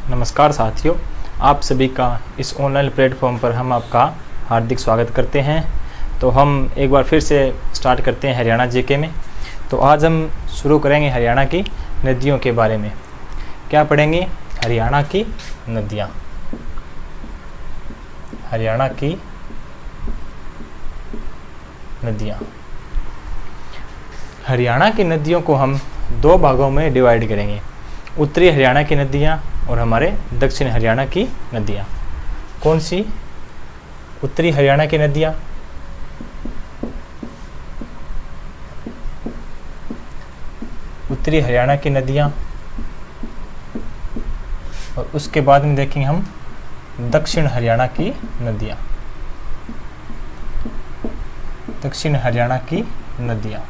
नमस्कार साथियों, आप सभी का इस ऑनलाइन प्लेटफॉर्म पर हम आपका हार्दिक स्वागत करते हैं। तो हम एक बार फिर से स्टार्ट करते हैं हरियाणा जीके में। तो आज हम शुरू करेंगे हरियाणा की नदियों के बारे में। क्या पढ़ेंगे? हरियाणा की नदियाँ। हरियाणा की नदियाँ। हरियाणा की नदियों को हम दो भागों में डिवाइड करेंगे, उत्तरी हरियाणा की नदियाँ और हमारे दक्षिण हरियाणा की नदियाँ। कौन सी? उत्तरी हरियाणा की नदियाँ, उत्तरी हरियाणा की नदियाँ, और उसके बाद में देखेंगे हम दक्षिण हरियाणा की नदियाँ। दक्षिण हरियाणा की नदियाँ।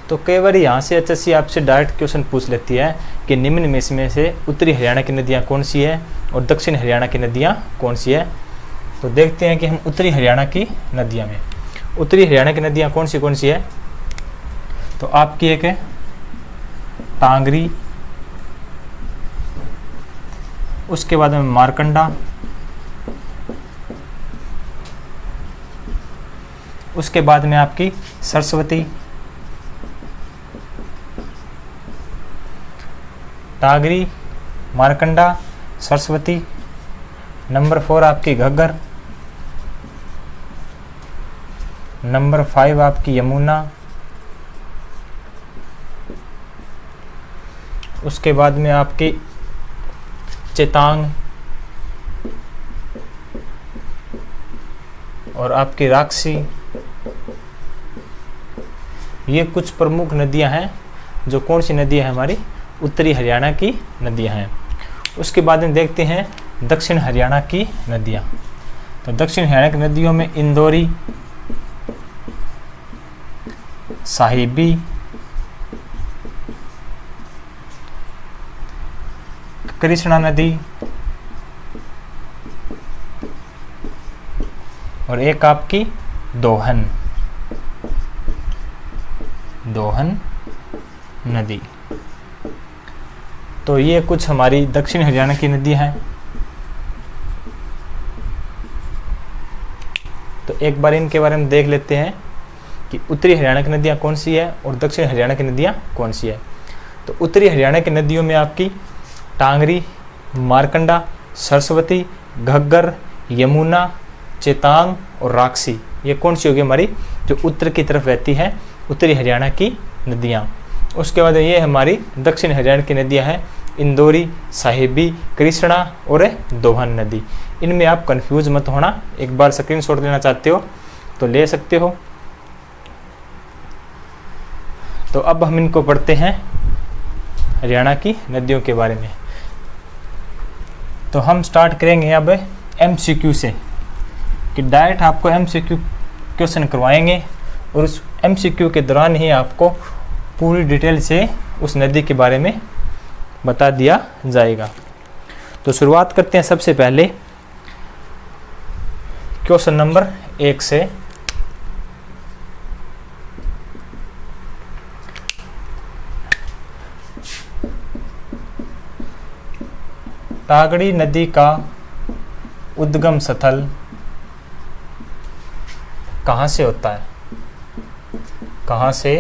तो कई बार यहाँ से एचएससी आपसे डायरेक्ट क्वेश्चन पूछ लेती है कि निम्न में से उत्तरी हरियाणा की नदियाँ कौन सी है और दक्षिण हरियाणा की नदियाँ कौन सी है। तो देखते हैं कि हम उत्तरी हरियाणा की नदियाँ में, उत्तरी हरियाणा की नदियाँ कौन सी है। तो आपकी एक है टांगरी, उसके बाद में मारकंडा, उसके बाद में आपकी सरस्वती, टांगरी, मारकंडा, सरस्वती। नंबर 4 आपकी घग्गर, नंबर 5 आपकी यमुना, उसके बाद में आपकी चेतांग और आपकी राक्षसी। ये कुछ प्रमुख नदियां हैं जो कौन सी नदियां हैं हमारी उत्तरी हरियाणा की नदियां हैं। उसके बाद में देखते हैं दक्षिण हरियाणा की नदियां। तो दक्षिण हरियाणा की नदियों में इंदौरी, साहिबी, कृष्णा नदी और एक आपकी दोहन नदी। तो ये कुछ हमारी दक्षिण हरियाणा की नदियाँ हैं। तो एक बार इनके बारे में देख लेते हैं कि उत्तरी हरियाणा की नदियाँ कौन सी है और दक्षिण हरियाणा की नदियाँ कौन सी है। तो उत्तरी हरियाणा की नदियों में आपकी टांगरी, मारकंडा, सरस्वती, घग्गर, यमुना, चेतांग और राक्षसी, ये कौन सी होगी हमारी जो उत्तर की तरफ बहती है उत्तरी हरियाणा की नदियाँ। उसके बाद ये हमारी दक्षिण हरियाणा की नदियाँ हैं इंदौरी, साहिबी, कृष्णा और दोहन नदी। इनमें आप कंफ्यूज मत होना, एक बार स्क्रीनशॉट लेना चाहते हो तो ले सकते हो। तो अब हम इनको पढ़ते हैं हरियाणा की नदियों के बारे में। तो हम स्टार्ट करेंगे अब एमसीक्यू से, कि डायरेक्ट आपको एमसीक्यू क्वेश्चन करवाएंगे और उस एमसीक्यू के दौरान ही आपको पूरी डिटेल से उस नदी के बारे में बता दिया जाएगा। तो शुरुआत करते हैं सबसे पहले क्वेश्चन नंबर 1 से। टागड़ी नदी का उद्गम स्थल कहाँ से होता है? कहाँ से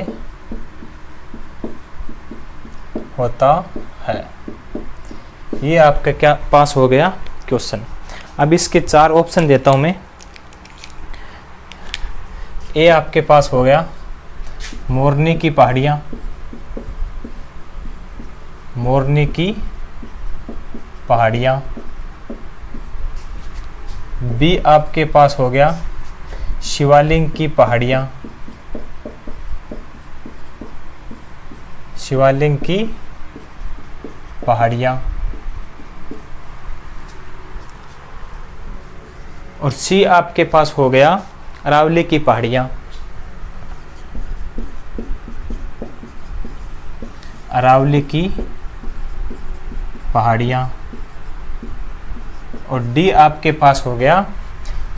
होता है? ये आपका क्या पास हो गया क्वेश्चन। अब इसके 4 ऑप्शन देता हूं मैं। ए आपके पास हो गया मोरनी की पहाड़ियाँ, मोरनी की पहाड़ियाँ। बी आपके पास हो गया शिवालिंग की पहाड़ियाँ, शिवालिंग की पहाड़ियाँ। और सी आपके पास हो गया अरावली की पहाड़ियाँ, अरावली की पहाड़ियाँ। और डी आपके पास हो गया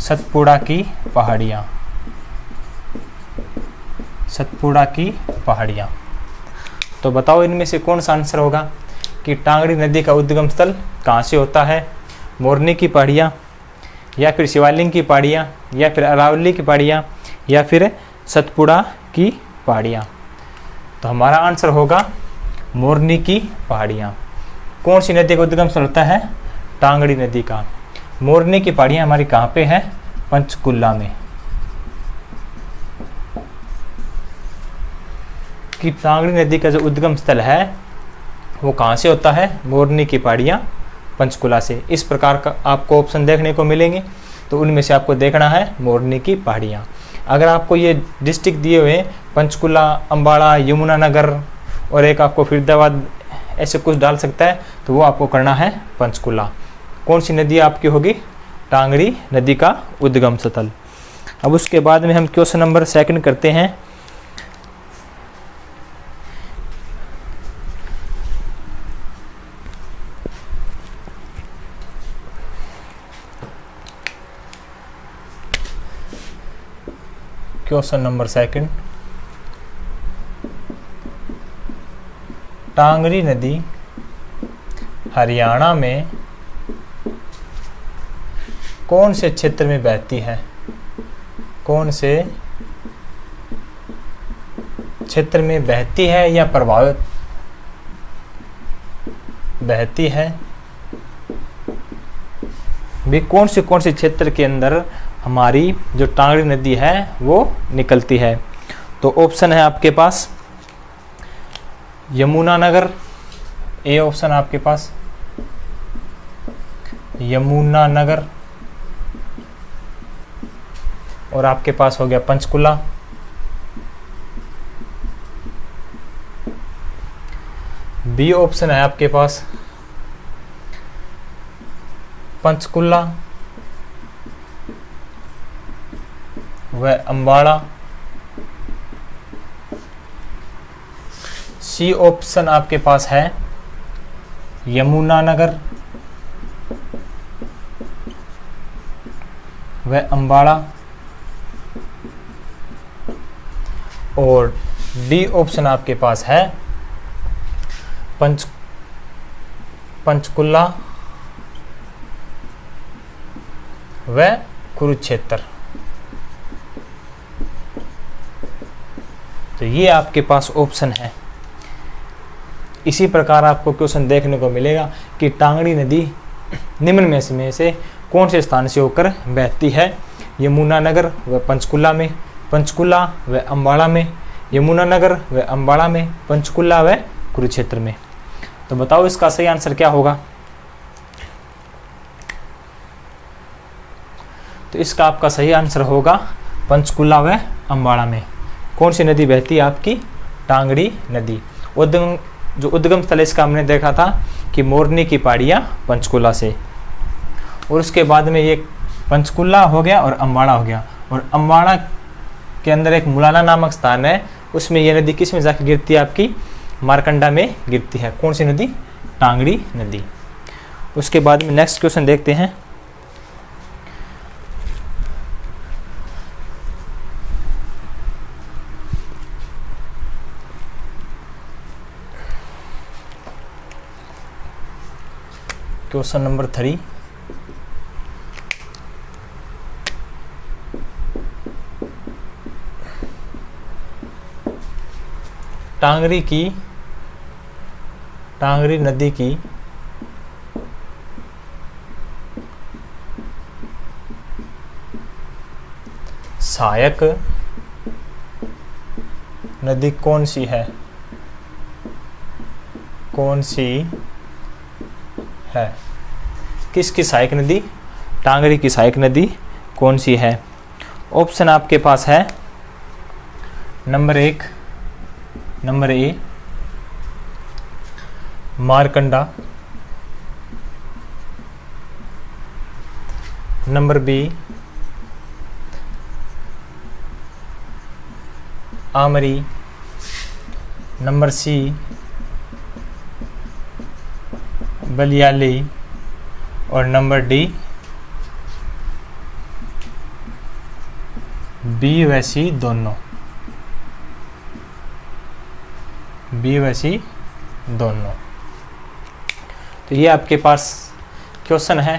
सतपुड़ा की पहाड़ियाँ, सतपुड़ा की पहाड़ियाँ। तो बताओ इनमें से कौन सा आंसर होगा कि टांगड़ी नदी का उद्गम स्थल कहाँ से होता है? मोरनी की पहाड़ियाँ, या फिर शिवालिक की पहाड़ियाँ, या फिर अरावली की पहाड़ियाँ, या फिर सतपुड़ा की पहाड़ियाँ? तो हमारा आंसर होगा मोरनी की पहाड़ियाँ। कौन सी नदी का उद्गम स्थल होता है? टांगड़ी नदी का। मोरनी की पहाड़ियाँ हमारी कहाँ पे है? पंचकुला में। कि टांगड़ी नदी का जो उद्गम स्थल है वो कहाँ से होता है? मोरनी की पहाड़ियाँ पंचकुला से। इस प्रकार का आपको ऑप्शन देखने को मिलेंगे, तो उनमें से आपको देखना है मोरनी की पहाड़ियाँ। अगर आपको ये डिस्ट्रिक्ट दिए हुए पंचकुला, अम्बाड़ा, यमुनानगर और एक आपको फरीदाबाद ऐसे कुछ डाल सकता है, तो वो आपको करना है पंचकुला। कौन सी नदी आपकी होगी? टांगड़ी नदी का उद्गम स्थल। अब उसके बाद में हम क्वेश्चन नंबर 2 करते हैं। क्वेश्चन नंबर 2, टांगड़ी नदी हरियाणा में कौन से क्षेत्र में बहती है? कौन से क्षेत्र में बहती है या प्रभावित बहती है? भी कौन से क्षेत्र के अंदर हमारी जो टांगड़ी नदी है वो निकलती है? तो ऑप्शन है आपके पास यमुनानगर, ए ऑप्शन आपके पास यमुनानगर, और आपके पास हो गया पंचकुला। बी ऑप्शन है आपके पास पंचकुला व अम्बाड़ा। सी ऑप्शन आपके पास है यमुनानगर व अम्बाड़ा, और डी ऑप्शन आपके पास है पंचकुला व कुरुक्षेत्र। तो ये आपके पास ऑप्शन है। इसी प्रकार आपको क्वेश्चन देखने को मिलेगा कि टांगड़ी नदी निम्न में से कौन से स्थान से होकर बहती है? यमुनानगर व पंचकुला में, पंचकुला व अम्बाड़ा में, यमुनानगर व अम्बाड़ा में, पंचकुला व कुरुक्षेत्र में। तो बताओ इसका सही आंसर क्या होगा? तो इसका आपका सही आंसर होगा पंचकुला व अम्बाड़ा में। कौन सी नदी बहती है आपकी? टांगड़ी नदी। जो उद्गम स्थल इसका हमने देखा था कि मोरनी की पहाड़ियाँ पंचकुला से, और उसके बाद में ये पंचकुला हो गया और अम्बाड़ा हो गया, और अम्बाड़ा के अंदर एक मुलाना नामक स्थान है, उसमें ये नदी किस में जाकर गिरती है? आपकी मारकंडा में गिरती है। कौन सी नदी? टांगड़ी नदी। उसके बाद में नेक्स्ट क्वेश्चन देखते हैं। क्वेश्चन नंबर 3, टांगड़ी नदी की सहायक नदी कौन सी है? कौन सी है? किसकी सहायक नदी? टांगड़ी की सहायक नदी कौन सी है? ऑप्शन आपके पास है number 1, number A Markanda, number B Amri, number C Baliyali, और नंबर डी बी व सी दोनों। बी व सी दोनों। तो ये आपके पास क्वेश्चन है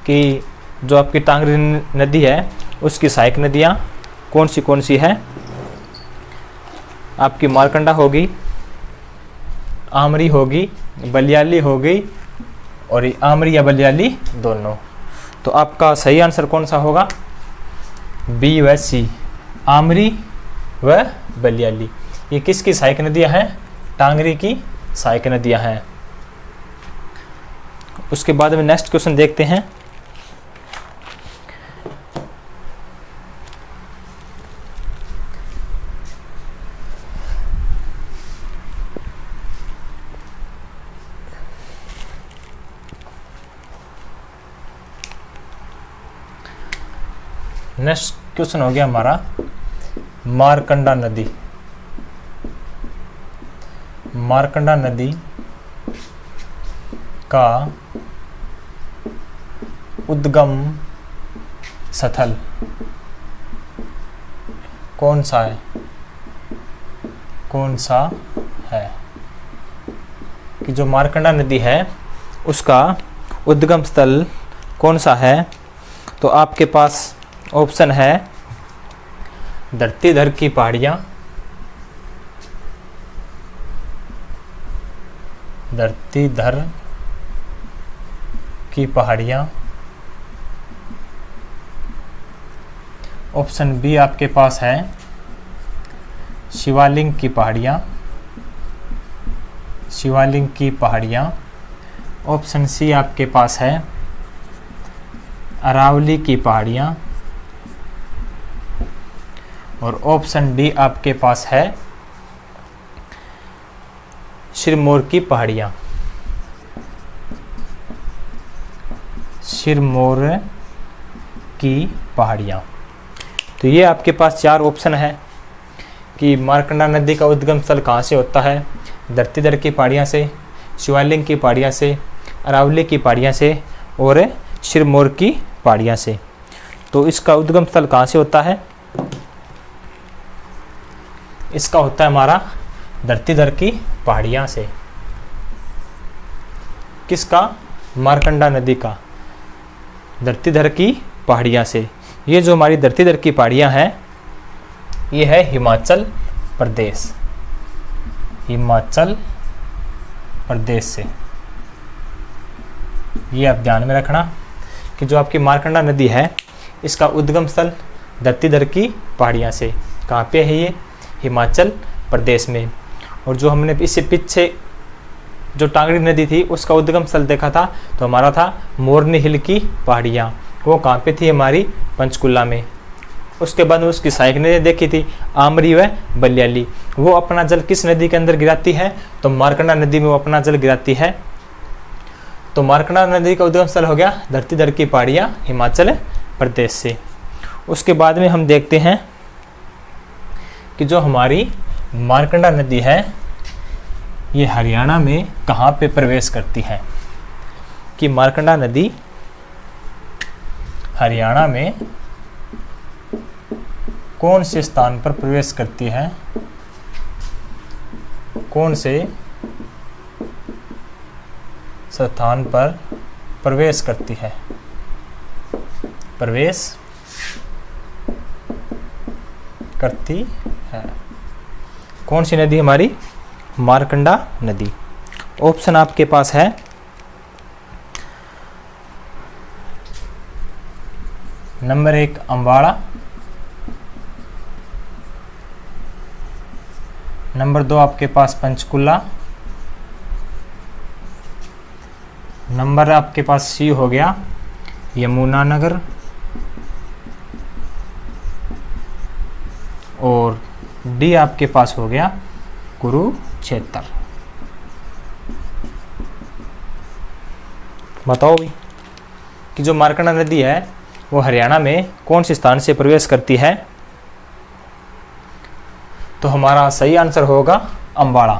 कि जो आपकी टांगरी नदी है उसकी सहायक नदियाँ कौन सी है। आपकी मारकंडा होगी, आमरी होगी, बलियाली होगी और आमरी या बलियाली दोनों। तो आपका सही आंसर कौन सा होगा? बी व सी, आमरी व बलियाली। ये किसकी सहायक नदियाँ हैं? टांगरी की सहायक नदियाँ हैं। उसके बाद में नेक्स्ट क्वेश्चन देखते हैं। नेक्स्ट क्वेश्चन हो गया हमारा मारकंडा नदी। मारकंडा नदी का उद्गम स्थल कौन सा है? कौन सा है कि जो मारकंडा नदी है उसका उद्गम स्थल कौन सा है? तो आपके पास ऑप्शन है धरतीधर की पहाड़ियाँ, धरतीधर की पहाड़ियाँ। ऑप्शन बी आपके पास है शिवालिंग की पहाड़ियाँ, शिवालिंग की पहाड़ियाँ। ऑप्शन सी आपके पास है अरावली की पहाड़ियाँ और ऑप्शन डी आपके पास है सिरमौर की पहाड़ियाँ, सिरमौर की पहाड़ियाँ। तो ये आपके पास चार ऑप्शन है कि मारकंडा नदी का उद्गम स्थल कहाँ से होता है? धरतीधर की पहाड़ियाँ से, शिवालिंग की पहाड़ियाँ से, अरावली की पहाड़ियाँ से और सिरमौर की पहाड़ियाँ से। तो इसका उद्गम स्थल कहाँ से होता है? इसका होता है हमारा धरतीधर की पहाड़ियाँ से। किसका? मारकंडा नदी का धरतीधर की पहाड़ियाँ से। ये जो हमारी धरतीधर की पहाड़ियाँ हैं ये है हिमाचल प्रदेश, हिमाचल प्रदेश से। ये आप ध्यान में रखना कि जो आपकी मारकंडा नदी है इसका उद्गम स्थल धरतीधर की पहाड़ियाँ से। कहाँ पे है ये? हिमाचल प्रदेश में। और जो हमने इससे पीछे जो टांगरी नदी थी उसका उद्गम स्थल देखा था तो हमारा था मोरनी हिल की पहाड़ियाँ। वो कहाँ पे थी? हमारी पंचकुला में। उसके बाद उसकी सहायक नदी देखी थी आमरी व बलियाली। वो अपना जल किस नदी के अंदर गिराती है? तो मारकंडा नदी में वो अपना जल गिराती है। तो मारकंडा नदी का उद्गम स्थल हो गया धरतीधर की पहाड़ियाँ हिमाचल प्रदेश से। उसके बाद में हम देखते हैं कि जो हमारी मारकंडा नदी है ये हरियाणा में कहाँ पे प्रवेश करती है? कि मारकंडा नदी हरियाणा में कौन से स्थान पर प्रवेश करती है? कौन से स्थान पर प्रवेश करती है? प्रवेश करती है। कौन सी नदी हमारी? मारकंडा नदी। ऑप्शन आपके पास है नंबर 1 अम्बाड़ा, नंबर 2 आपके पास पंचकुला, नंबर आपके पास सी हो गया यमुनानगर और डी आपके पास हो गया कुरुक्षेत्र। बताओ भाई कि जो मारकंडा नदी है वो हरियाणा में कौन से स्थान से प्रवेश करती है? तो हमारा सही आंसर होगा अम्बाड़ा।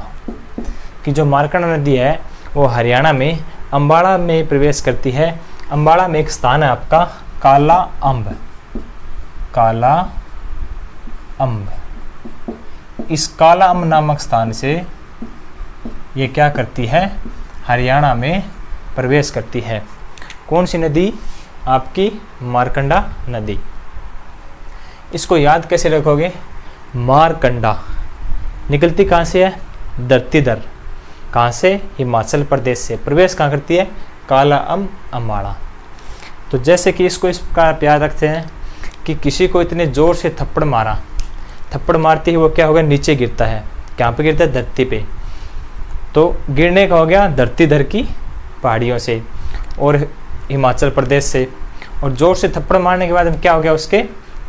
कि जो मारकंडा नदी है वो हरियाणा में अम्बाड़ा में प्रवेश करती है। अम्बाड़ा में एक स्थान है आपका काला अम्ब, काला अम्ब। इस काला अम्ब नामक स्थान से ये क्या करती है, हरियाणा में प्रवेश करती है। कौन सी नदी, आपकी मारकंडा नदी। इसको याद कैसे रखोगे, मारकंडा निकलती कहाँ से है, दर्तीदर। कहाँ से, हिमाचल प्रदेश से। प्रवेश कहाँ करती है, काला अम्बाड़ा। तो जैसे कि इसको इस प्रकार याद रखते हैं कि किसी को इतने ज़ोर से थप्पड़ मारा, थप्पड़ मारते ही वो क्या हो गया, नीचे गिरता है। कहाँ पे गिरता है, धरती पे। तो गिरने का हो गया धरतीधर की पहाड़ियों से और हिमाचल प्रदेश से। और ज़ोर से थप्पड़ मारने के बाद क्या हो गया, उसके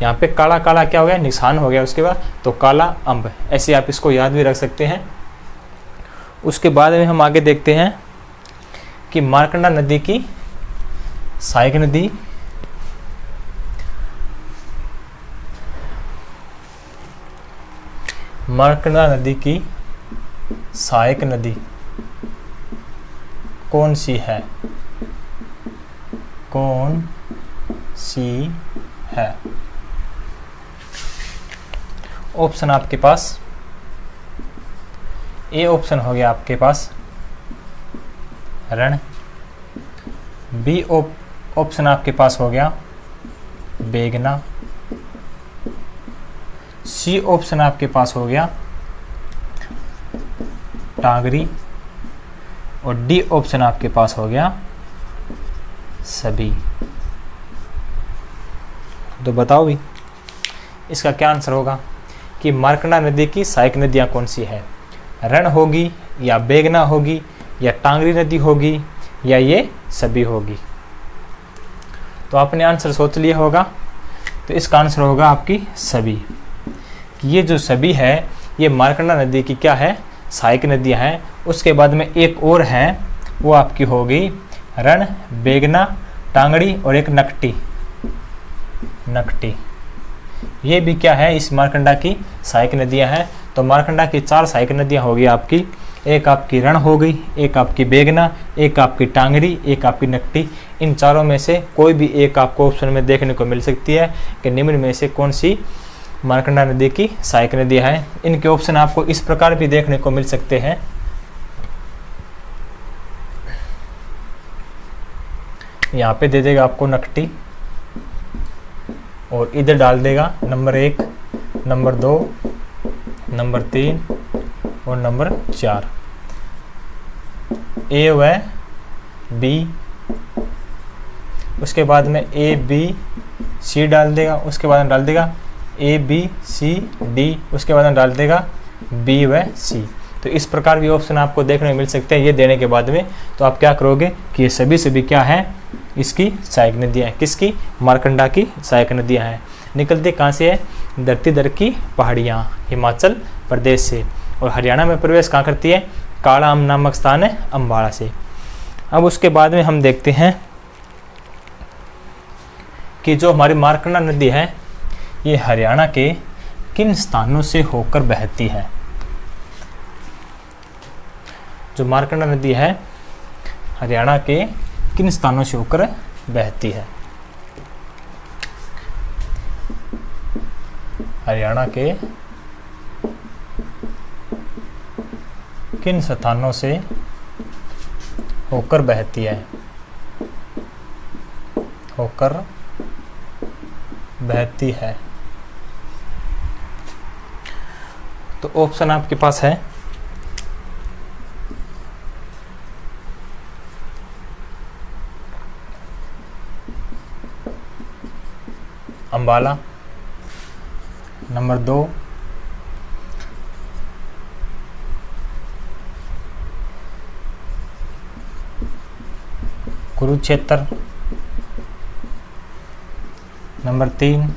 यहाँ पे काला काला क्या हो गया, निशान हो गया उसके बाद, तो काला अम्ब। ऐसे आप इसको याद भी रख सकते हैं। उसके बाद में हम आगे देखते हैं कि मारकंडा नदी की सहायक नदी, मारकंडा नदी की सहायक नदी कौन सी है, कौन सी है। ऑप्शन आपके पास, ए ऑप्शन हो गया आपके पास रण, बी ऑप्शन आपके पास हो गया बेगना, सी ऑप्शन आपके पास हो गया टांगरी और डी ऑप्शन आपके पास हो गया सभी। तो बताओ भी इसका क्या आंसर होगा कि मारकंडा नदी की सहायक नदियाँ कौन सी है। रण होगी या बेगना होगी या टांगरी नदी होगी या ये सभी होगी। तो आपने आंसर सोच लिया होगा। तो इसका आंसर होगा आपकी सभी। ये जो सभी है ये मारकंडा नदी की क्या है, सहायक नदियाँ हैं। उसके बाद में एक और है, वो आपकी होगी रण, बेगना, टांगड़ी और एक नकटी। ये भी क्या है, इस मारकंडा की सहायक नदियाँ हैं। तो मारकंडा की 4 सहायक नदियाँ होगी आपकी। एक आपकी रण हो गई, एक आपकी बेगना, एक आपकी टांगरी, एक आपकी नकटी। इन चारों में से कोई भी एक आपको ऑप्शन में देखने को मिल सकती है कि निम्न में से कौन सी मारकंडा नदी की सहायक नदियाँ हैं। इनके ऑप्शन आपको इस प्रकार भी देखने को मिल सकते हैं। यहाँ पे दे देगा आपको नकटी और इधर डाल देगा नंबर 1, नंबर 2, नंबर 3 और नंबर 4। ए व बी, उसके बाद में ए बी सी डाल देगा, उसके बाद में डाल देगा ए बी सी डी, उसके बाद में डाल देगा बी व सी। तो इस प्रकार भी ऑप्शन आपको देखने को मिल सकते हैं। ये देने के बाद में तो आप क्या करोगे कि ये सभी क्या है, इसकी सहायक नदियाँ हैं। किसकी, मारकंडा की सहायक नदियाँ हैं। निकलती कहाँ से है, धरतीधर की पहाड़ियाँ, हिमाचल प्रदेश से। और हरियाणा में प्रवेश कहाँ करती है, काला अम्ब नामक स्थान है अम्बाड़ा से। अब उसके बाद में हम देखते हैं कि जो हमारी मारकंडा नदी है ये हरियाणा के किन स्थानों से होकर बहती है। जो मारकंडा नदी है हरियाणा के किन स्थानों से होकर बहती है। हरियाणा के किन स्थानों से होकर बहती है, होकर बहती है। तो ऑप्शन आपके पास है Ambala, number 2 Kurukshetra, number 3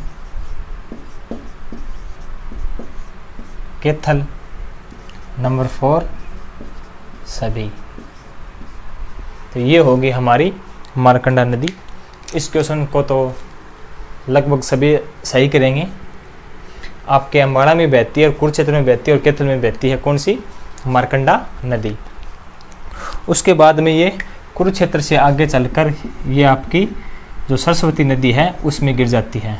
Kaithal, number 4 सभी। तो ये होगी हमारी मारकंडा नदी। इस क्वेश्चन को तो लगभग सभी सही करेंगे। आपके अम्बाड़ा में बहती है और कुरुक्षेत्र में बहती है और कैथल में बहती है कौन सी, मारकंडा नदी। उसके बाद में ये कुरुक्षेत्र से आगे चलकर ये आपकी जो सरस्वती नदी है उसमें गिर जाती है,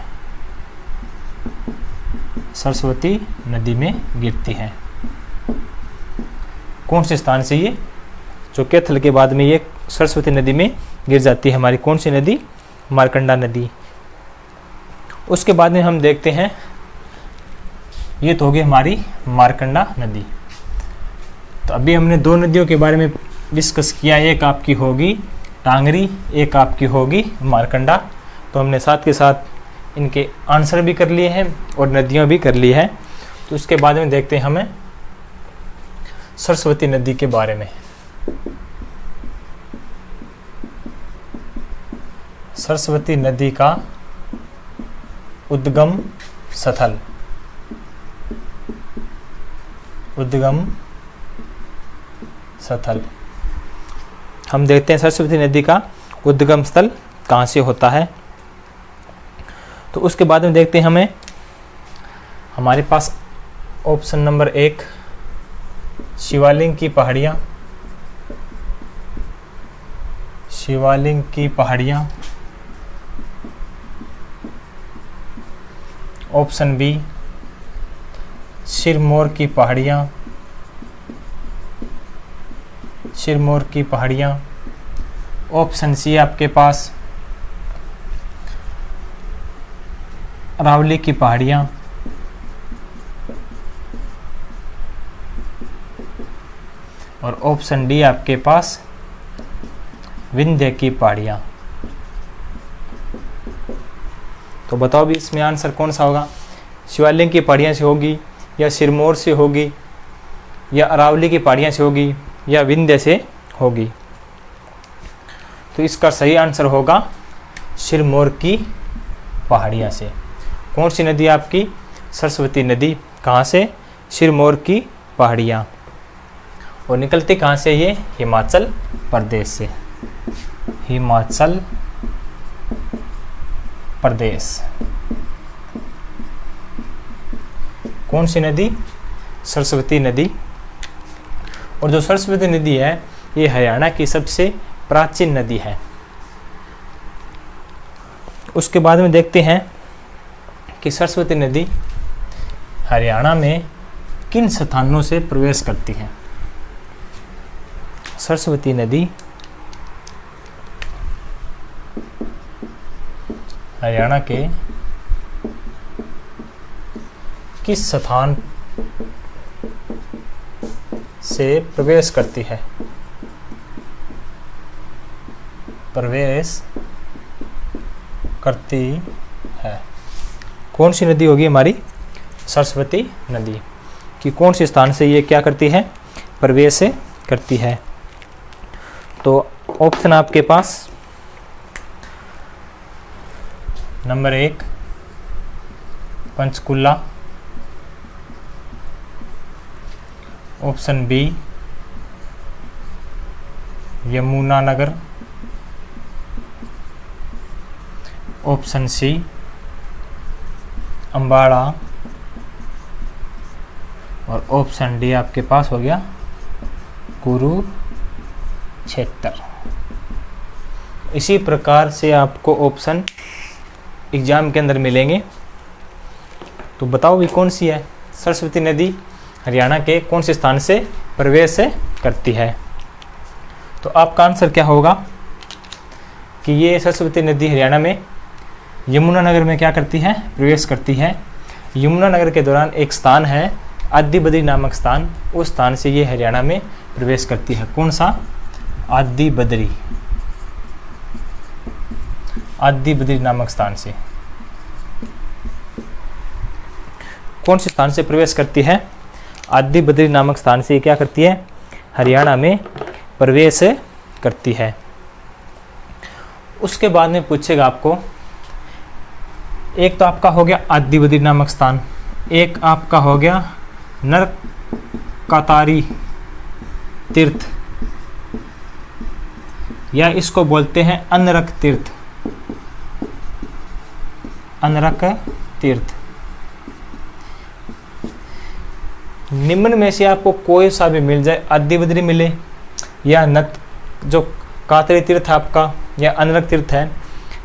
सरस्वती नदी में गिरती है। कौन से स्थान से ये जो कैथल के बाद में ये सरस्वती नदी में गिर जाती है हमारी कौन सी नदी, मारकंडा नदी। उसके बाद में हम देखते हैं, ये तो होगी हमारी मारकंडा नदी। तो अभी हमने दो नदियों के बारे में डिस्कस किया, एक आपकी होगी टांगरी, एक आपकी होगी मारकंडा। तो हमने साथ के साथ इनके आंसर भी कर लिए हैं और नदियाँ भी कर ली है। तो उसके बाद में देखते हैं हमें सरस्वती नदी के बारे में। सरस्वती नदी का उद्गम स्थल, उद्गम स्थल हम देखते हैं सरस्वती नदी का उद्गम स्थल कहाँ से होता है। तो उसके बाद में देखते हैं हमें, हमारे पास ऑप्शन नंबर 1 शिवालिंग की पहाड़ियाँ, शिवालिंग की पहाड़ियाँ। ऑप्शन बी सिरमौर की पहाड़ियाँ, सिरमौर की पहाड़ियाँ। ऑप्शन सी आपके पास अरावली की पहाड़ियाँ। और ऑप्शन डी आपके पास विंध्य की पहाड़ियाँ। तो बताओ भी इसमें आंसर कौन सा होगा, शिवालिक की पहाड़ियाँ से होगी या सिरमौर से होगी या अरावली की पहाड़ियाँ से होगी या विंध्य से होगी। तो इसका सही आंसर होगा सिरमौर की पहाड़ियाँ से। कौन सी नदी आपकी, सरस्वती नदी। कहाँ से, सिरमौर की पहाड़ियाँ। और निकलती कहाँ से ये, हिमाचल प्रदेश से, हिमाचल प्रदेश। कौन सी नदी, सरस्वती नदी। और जो सरस्वती नदी है ये हरियाणा की सबसे प्राचीन नदी है। उसके बाद में देखते हैं कि सरस्वती नदी हरियाणा में किन स्थानों से प्रवेश करती है। सरस्वती नदी हरियाणा के किस स्थान से प्रवेश करती है, प्रवेश करती है। कौन सी नदी होगी हमारी, सरस्वती नदी कि कौन से स्थान से ये क्या करती है, प्रवेश करती है। तो ऑप्शन आपके पास number 1 Panchkula, option B Yamunanagar, option C Ambala और ऑप्शन डी आपके पास हो गया कुरुक्षेत्र। इसी प्रकार से आपको ऑप्शन एग्जाम के अंदर मिलेंगे। तो बताओ भी कौन सी है, सरस्वती नदी हरियाणा के कौन से स्थान से प्रवेश करती है। तो आपका आंसर क्या होगा कि ये सरस्वती नदी हरियाणा में यमुनानगर में क्या करती है, प्रवेश करती है। यमुनानगर के दौरान एक स्थान है आदि बद्री नामक स्थान, उस स्थान से ये हरियाणा में प्रवेश करती है। कौन सा, आदि बद्री, आदि बद्री नामक स्थान से। कौन से स्थान से प्रवेश करती है, आदि बद्री नामक स्थान से क्या करती है, हरियाणा में प्रवेश करती है। उसके बाद में पूछेगा आपको, एक तो आपका हो गया आदि बद्री नामक स्थान, एक आपका हो गया नरकातारी तीर्थ या इसको बोलते हैं अनरक तीर्थ, अनरक तीर्थ। निम्न में से आपको कोई सा भी मिल जाए, आदि बद्री मिले या जो कातरी तीर्थ आपका या अनरक तीर्थ है,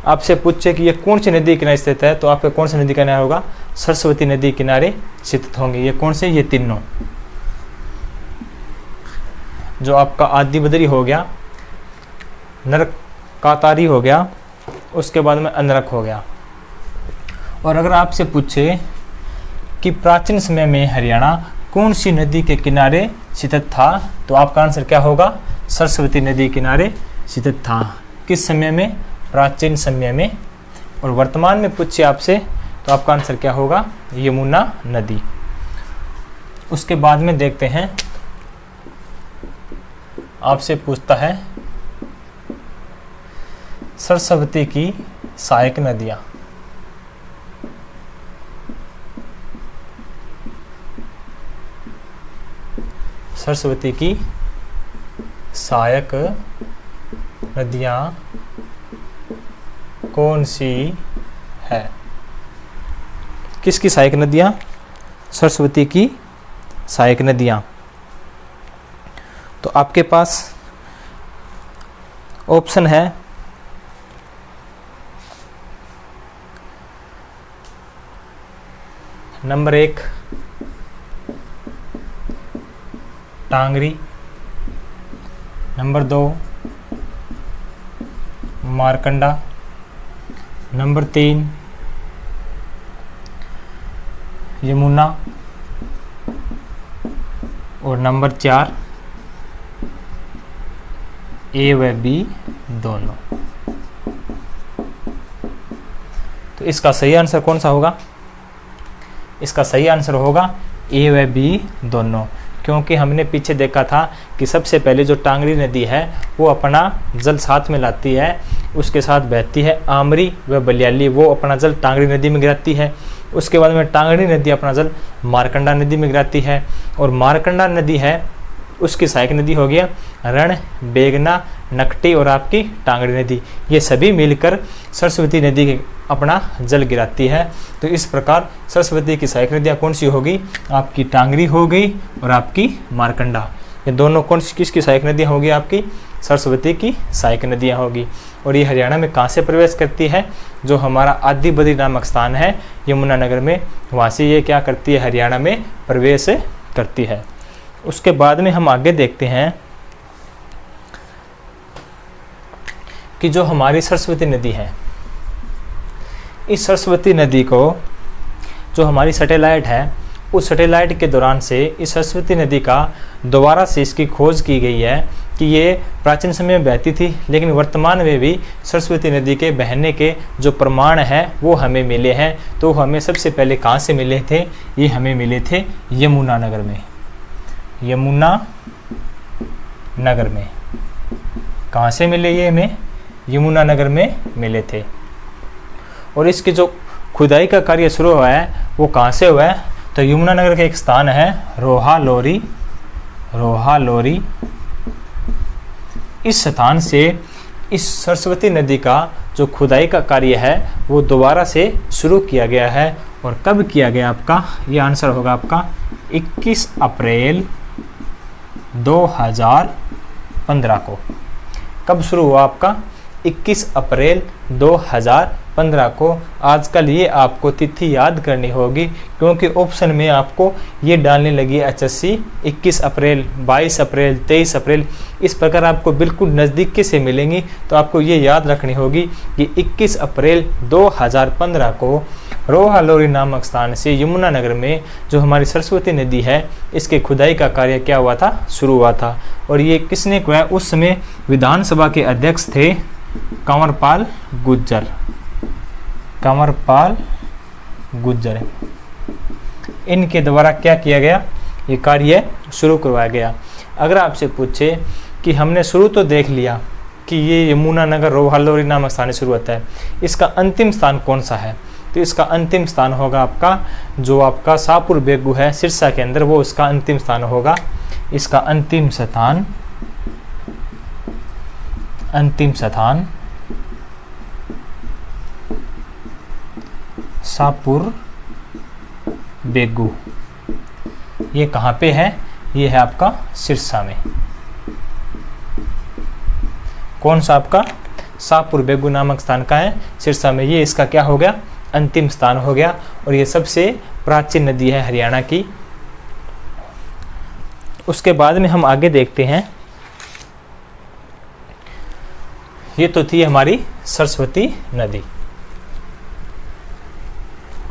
आपसे पूछे कि ये कौन सी नदी किनारे स्थित है, तो आपका कौन सी नदी किनारे होगा, सरस्वती नदी किनारे स्थित होंगे। ये कौन से, ये तीनों। जो आपका आदि बदरी हो गया, नरक कातारी हो गया, उसके बाद में अनरक हो गया। और अगर आपसे पूछे कि प्राचीन समय में हरियाणा कौन सी नदी के किनारे स्थित था, तो आपका आंसर क्या होगा? सरस्वती नदी किनारे स्थित था। किस समय में? प्राचीन समय में। और वर्तमान में पूछे आपसे तो आपका आंसर क्या होगा? यमुना नदी। उसके बाद में देखते हैं, आपसे पूछता है सरस्वती की सहायक नदियां। सरस्वती की सहायक नदियां कौन सी है? किसकी सहायक नदियां? सरस्वती की सहायक नदियां। तो आपके पास ऑप्शन है number 1 Tangri, number 2 Markanda, number 3 Yamuna और नंबर 4 ए व बी दोनों। तो इसका सही आंसर कौन सा होगा? इसका सही आंसर होगा ए व बी दोनों, क्योंकि हमने पीछे देखा था कि सबसे पहले जो टांगरी नदी है वो अपना जल साथ में लाती है, उसके साथ बहती है आमरी व बलियाली, वो अपना जल टांगरी नदी में गिराती है। उसके बाद में टांगरी नदी अपना जल मारकंडा नदी में गिराती है, और मारकंडा नदी है उसकी सहायक नदी हो गया रण, बेगना, नकटी और आपकी टांगरी नदी। ये सभी मिलकर सरस्वती नदी के अपना जल गिराती है। तो इस प्रकार सरस्वती की सहायक नदियाँ कौन सी होगी? आपकी टांगरी हो गई और आपकी मारकंडा। ये दोनों कौन सी किसकी सहायक नदियाँ होगी? आपकी सरस्वती की सहायक नदियाँ होगी। और ये हरियाणा में कहाँ से प्रवेश करती है? जो हमारा आदि बद्री नामक स्थान है यमुनानगर में, वहाँ से ये क्या करती है? हरियाणा में प्रवेश करती है। उसके बाद में हम आगे देखते हैं कि जो हमारी सरस्वती नदी है, इस सरस्वती नदी को जो हमारी सैटेलाइट है, उस सैटेलाइट के दौरान से इस सरस्वती नदी का दोबारा से इसकी खोज की गई है कि ये प्राचीन समय में बहती थी, लेकिन वर्तमान में भी सरस्वती नदी के बहने के जो प्रमाण हैं वो हमें मिले हैं। तो हमें सबसे पहले कहाँ से मिले थे? ये हमें मिले थे यमुनानगर में। यमुनानगर में कहाँ से मिले? ये हमें यमुनानगर में मिले थे। और इसकी जो खुदाई का कार्य शुरू हुआ है वो कहाँ से हुआ है? तो यमुनानगर का एक स्थान है रोहालोरी। रोहालोरी, इस स्थान से इस सरस्वती नदी का जो खुदाई का कार्य है वो दोबारा से शुरू किया गया है। और कब किया गया? आपका ये आंसर होगा आपका 21 अप्रैल 2015 को। कब शुरू हुआ? आपका 21 अप्रैल 2015 को। आजकल ये आपको तिथि याद करनी होगी, क्योंकि ऑप्शन में आपको ये डालने लगी HSC 21 अप्रैल, 22 अप्रैल, 23 अप्रैल, इस प्रकार आपको बिल्कुल नज़दीकी से मिलेंगी। तो आपको ये याद रखनी होगी कि 21 अप्रैल 2015 को रोहालोरी नामक स्थान से यमुनानगर में जो हमारी सरस्वती नदी है, इसके खुदाई का कार्य क्या हुआ था? शुरू हुआ था। और ये किसने किया? उस समय विधानसभा के अध्यक्ष थे कंवरपाल गुर्जर। कंवरपाल गुर्जर, इनके द्वारा क्या किया गया? ये कार्य शुरू करवाया गया। अगर आपसे पूछे कि हमने शुरू तो देख लिया कि ये यमुनानगर रोहालोरी नामक स्थान से शुरू होता है, इसका अंतिम स्थान कौन सा है? तो इसका अंतिम स्थान होगा आपका जो आपका शाहपुर बेगू है सिरसा के अंदर, वो इसका अंतिम स्थान होगा। इसका अंतिम स्थान शाहपुर बेगू। ये कहाँ पे है? ये है आपका सिरसा में। कौन सा? आपका शाहपुर बेगू नामक स्थान का है, सिरसा में। ये इसका क्या हो गया? अंतिम स्थान हो गया। और ये सबसे प्राचीन नदी है हरियाणा की। उसके बाद में हम आगे देखते हैं ये तो थी हमारी सरस्वती नदी।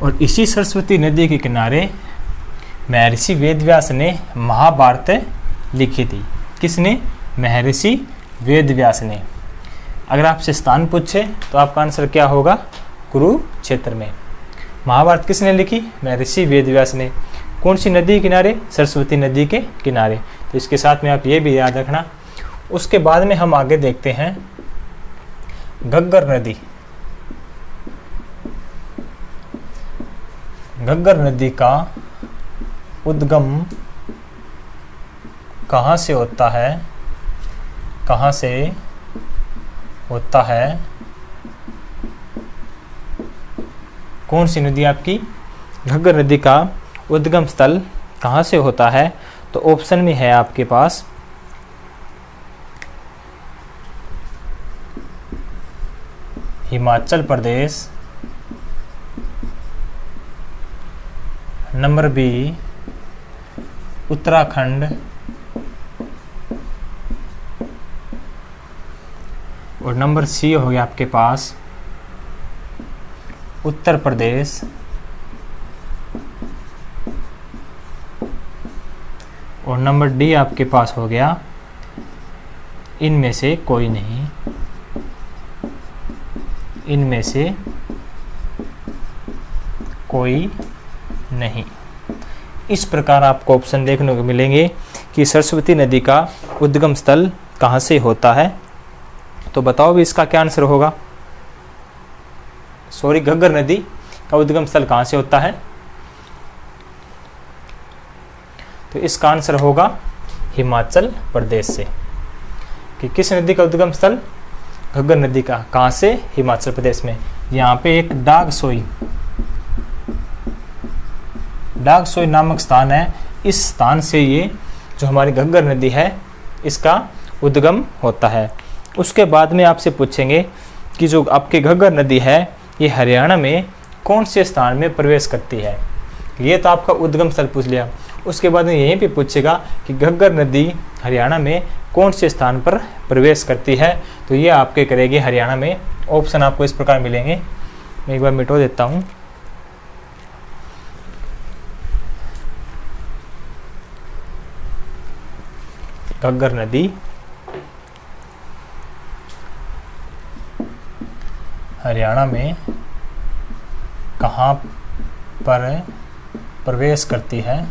और इसी सरस्वती नदी के किनारे महर्षि वेदव्यास ने महाभारत लिखी थी। किसने? महर्षि वेदव्यास ने। अगर आपसे स्थान पूछे तो आपका आंसर क्या होगा? कुरुक्षेत्र में। महाभारत किसने लिखी? महर्षि वेदव्यास ने। कौन सी नदी के किनारे? सरस्वती नदी के किनारे। तो इसके साथ में आप ये भी याद रखना। उसके बाद में हम आगे देखते हैं घग्गर नदी। घग्गर नदी का उद्गम कहाँ से होता है? कहाँ से होता है? कौन सी नदी आपकी? घग्गर नदी का उद्गम स्थल कहाँ से होता है? तो ऑप्शन में है आपके पास हिमाचल प्रदेश, नंबर बी उत्तराखंड, और नंबर सी हो गया आपके पास उत्तर प्रदेश, और नंबर डी आपके पास हो गया इनमें से कोई नहीं। इनमें से कोई नहीं। इस प्रकार आपको ऑप्शन देखने को मिलेंगे कि सरस्वती नदी का उद्गम स्थल कहाँ से होता है। तो बताओ भी इसका क्या आंसर होगा? सॉरी, घग्गर नदी का उद्गम स्थल कहाँ से होता है? तो इसका आंसर होगा हिमाचल प्रदेश से। कि किस नदी का उद्गम स्थल? घग्गर नदी का। कहाँ से? हिमाचल प्रदेश में। यहाँ पे एक डागसोई नामक स्थान है। इस स्थान से ये जो हमारी घग्गर नदी है इसका उद्गम होता है। उसके बाद में आपसे पूछेंगे कि जो आपकी घग्गर नदी है ये हरियाणा में कौन से स्थान में प्रवेश करती है। ये तो आपका उद्गम स्थल पूछ लिया। उसके बाद में यहीं पे पूछेगा कि घग्गर नदी हरियाणा में कौन से स्थान पर प्रवेश करती है। तो ये आपके करेगी हरियाणा में। ऑप्शन आपको इस प्रकार मिलेंगे। मैं एक बार मिटो देता हूँ। घग्गर नदी हरियाणा में कहाँ पर प्रवेश करती है?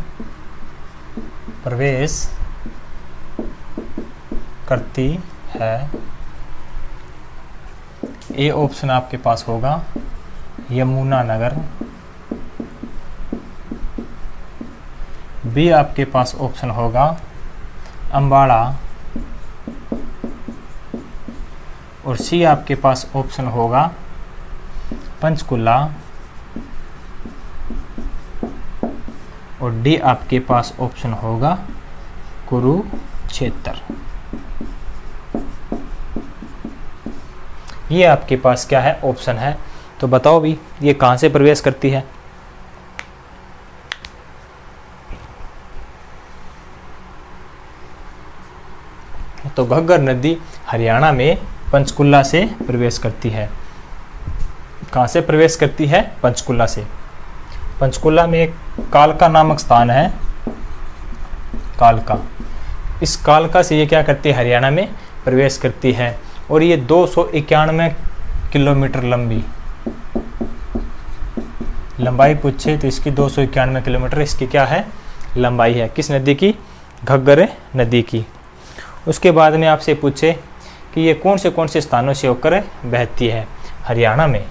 प्रवेश करती है। ए ऑप्शन आपके पास होगा यमुनानगर। बी आपके पास ऑप्शन होगा अम्बाड़ा, और सी आपके पास ऑप्शन होगा पंचकुला, और डी आपके पास ऑप्शन होगा कुरुक्षेत्र। ये आपके पास क्या है? ऑप्शन है। तो बताओ भी ये कहाँ से प्रवेश करती है? तो घग्गर नदी हरियाणा में पंचकुला से प्रवेश करती है। कहाँ से प्रवेश करती है? पंचकुला से। पंचकुला में एक कालका नामक स्थान है, कालका। इस कालका से ये क्या करती है? हरियाणा में प्रवेश करती है। और ये 291 किलोमीटर लंबाई पूछे तो इसकी 291 किलोमीटर इसकी क्या है? लंबाई है। किस नदी की? घग्गर नदी की। उसके बाद में आपसे पूछे कि ये कौन से स्थानों से होकर बहती है हरियाणा में।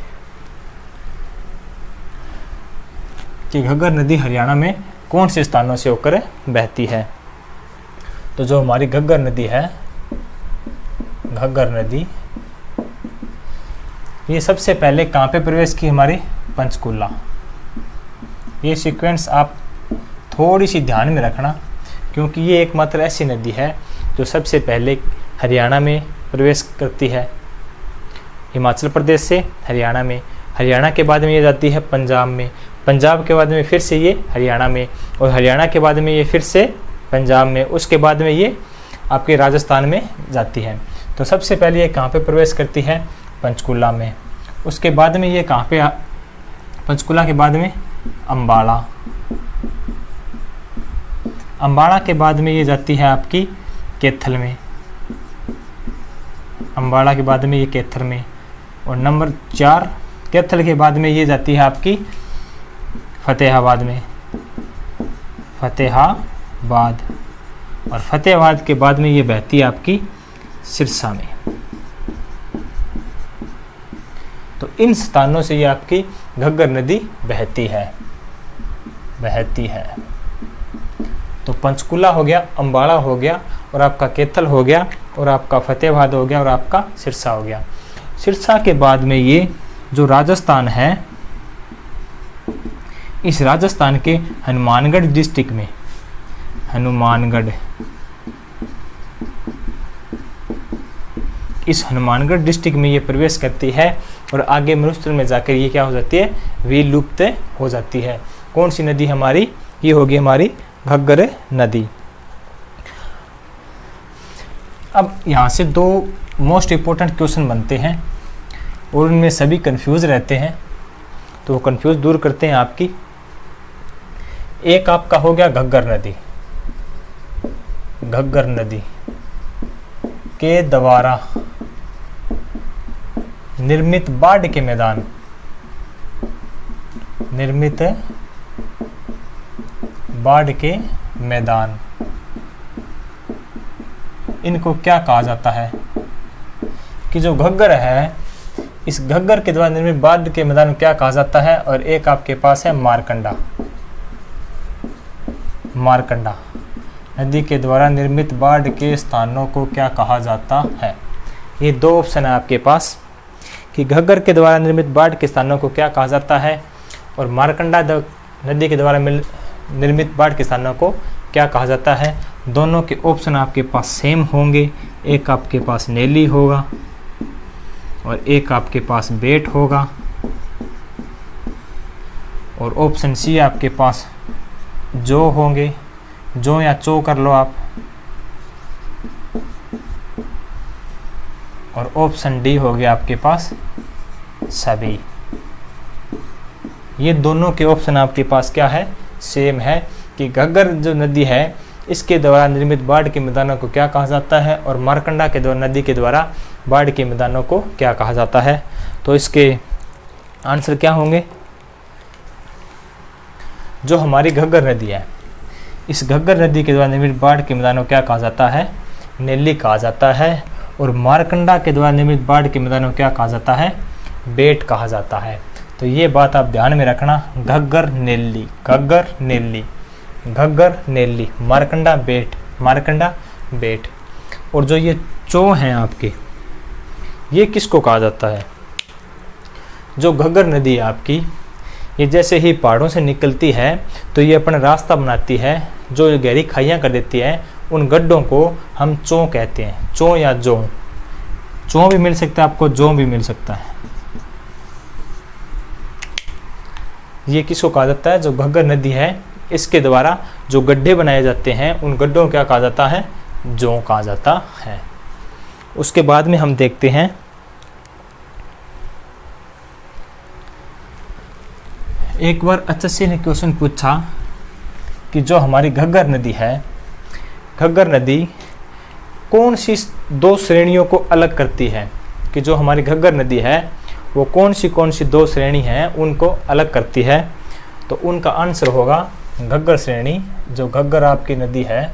कि घग्गर नदी हरियाणा में कौन से स्थानों से होकर बहती है। तो जो हमारी घग्गर नदी है, घग्गर नदी, ये सबसे पहले कहाँ पे प्रवेश की? हमारी पंचकुला। ये सीक्वेंस आप थोड़ी सी ध्यान में रखना, क्योंकि ये एकमात्र ऐसी नदी है जो सबसे पहले हरियाणा में प्रवेश करती है। हिमाचल प्रदेश से हरियाणा में, हरियाणा के बाद में ये जाती है पंजाब में, पंजाब के बाद में फिर से ये हरियाणा में, और हरियाणा के बाद में ये फिर से पंजाब में, उसके बाद में ये आपके राजस्थान में जाती है। तो सबसे पहले ये कहाँ पे प्रवेश करती है? पंचकुला में। उसके बाद में ये कहाँ पे पंचकुला के बाद में अम्बाड़ा। अम्बाड़ा के बाद में ये जाती है आपकी कैथल में। अम्बाड़ा के बाद में ये कैथल में। और नंबर 4 कैथल के बाद में ये जाती है आपकी फतेहाबाद में। फतेहाबाद। और फतेहाबाद के बाद में ये बहती है आपकी सिरसा में। तो इन स्थानों से ये आपकी घग्गर नदी बहती है। तो पंचकुला हो गया, अम्बाड़ा हो गया, और आपका कैथल हो गया, और आपका फतेहाबाद हो गया, और आपका सिरसा हो गया। सिरसा के बाद में ये जो राजस्थान है, इस राजस्थान के हनुमानगढ़ डिस्ट्रिक्ट में, इस हनुमानगढ़ डिस्ट्रिक्ट में ये प्रवेश करती है, और आगे मरुस्थल में जाकर ये क्या हो जाती है? विलुप्त हो जाती है। कौन सी नदी हमारी? ये होगी हमारी घग्गर नदी। अब यहाँ से 2 मोस्ट इम्पोर्टेंट क्वेश्चन बनते हैं, और उनमें सभी कंफ्यूज रहते हैं, तो वो कंफ्यूज दूर करते हैं आपकी। एक आपका हो गया घग्गर नदी के द्वारा निर्मित बाढ़ के मैदान, इनको क्या कहा जाता है? कि जो घग्गर है, इस घग्गर के द्वारा निर्मित बाढ़ के मैदान को क्या कहा जाता है? और एक आपके पास है मारकंडा नदी के द्वारा निर्मित बाढ़ के स्थानों को क्या कहा जाता है? ये 2 ऑप्शन है आपके पास कि घग्गर के द्वारा निर्मित बाढ़ के स्थानों को क्या कहा जाता है, और मारकंडा नदी के द्वारा निर्मित बाढ़ के स्थानों को क्या कहा जाता है। दोनों के ऑप्शन आपके पास सेम होंगे। एक आपके पास नेली होगा, और एक आपके पास बेट होगा, और ऑप्शन सी आपके पास जो होंगे। जो या चो कर लो आप, और ऑप्शन डी हो गया आपके पास सभी। ये दोनों के ऑप्शन आपके पास क्या है? सेम है कि घग्गर जो नदी है, इसके द्वारा निर्मित बाढ़ के मैदानों को क्या कहा जाता है, और मारकंडा के द्वारा नदी के द्वारा बाढ़ के मैदानों को क्या कहा जाता है। तो इसके आंसर क्या होंगे? जो हमारी घग्गर नदी है, इस घग्गर नदी के द्वारा निर्मित बाढ़ के मैदानों को क्या कहा जाता है? नेली कहा जाता है। और मारकंडा के द्वारा निर्मित बाढ़ के मैदानों को क्या कहा जाता है? बेट कहा जाता है। तो ये बात आप ध्यान में रखना, घग्गर नेली, मारकंडा बेट। और जो ये चो हैं आपके, ये किसको कहा जाता है? जो घग्गर नदी है आपकी, ये जैसे ही पहाड़ों से निकलती है तो ये अपना रास्ता बनाती है, जो गहरी खाइयाँ कर देती है, उन गड्ढों को हम चो कहते हैं। चो या चो भी मिल सकता है आपको, जो भी मिल सकता है। ये किसको कहा जाता है? जो घग्गर नदी है, इसके द्वारा जो गड्ढे बनाए जाते हैं, उन गड्ढों को क्या कहा जाता है? जो कहा जाता है। उसके बाद में हम देखते हैं एक बार HSC ने क्वेश्चन पूछा कि जो हमारी घग्गर नदी है, घग्गर नदी कौन सी 2 श्रेणियों को अलग करती है? कि जो हमारी घग्गर नदी है वो कौन सी 2 श्रेणी हैं उनको अलग करती है। तो उनका आंसर होगा घग्गर श्रेणी। जो घग्गर आपकी नदी है,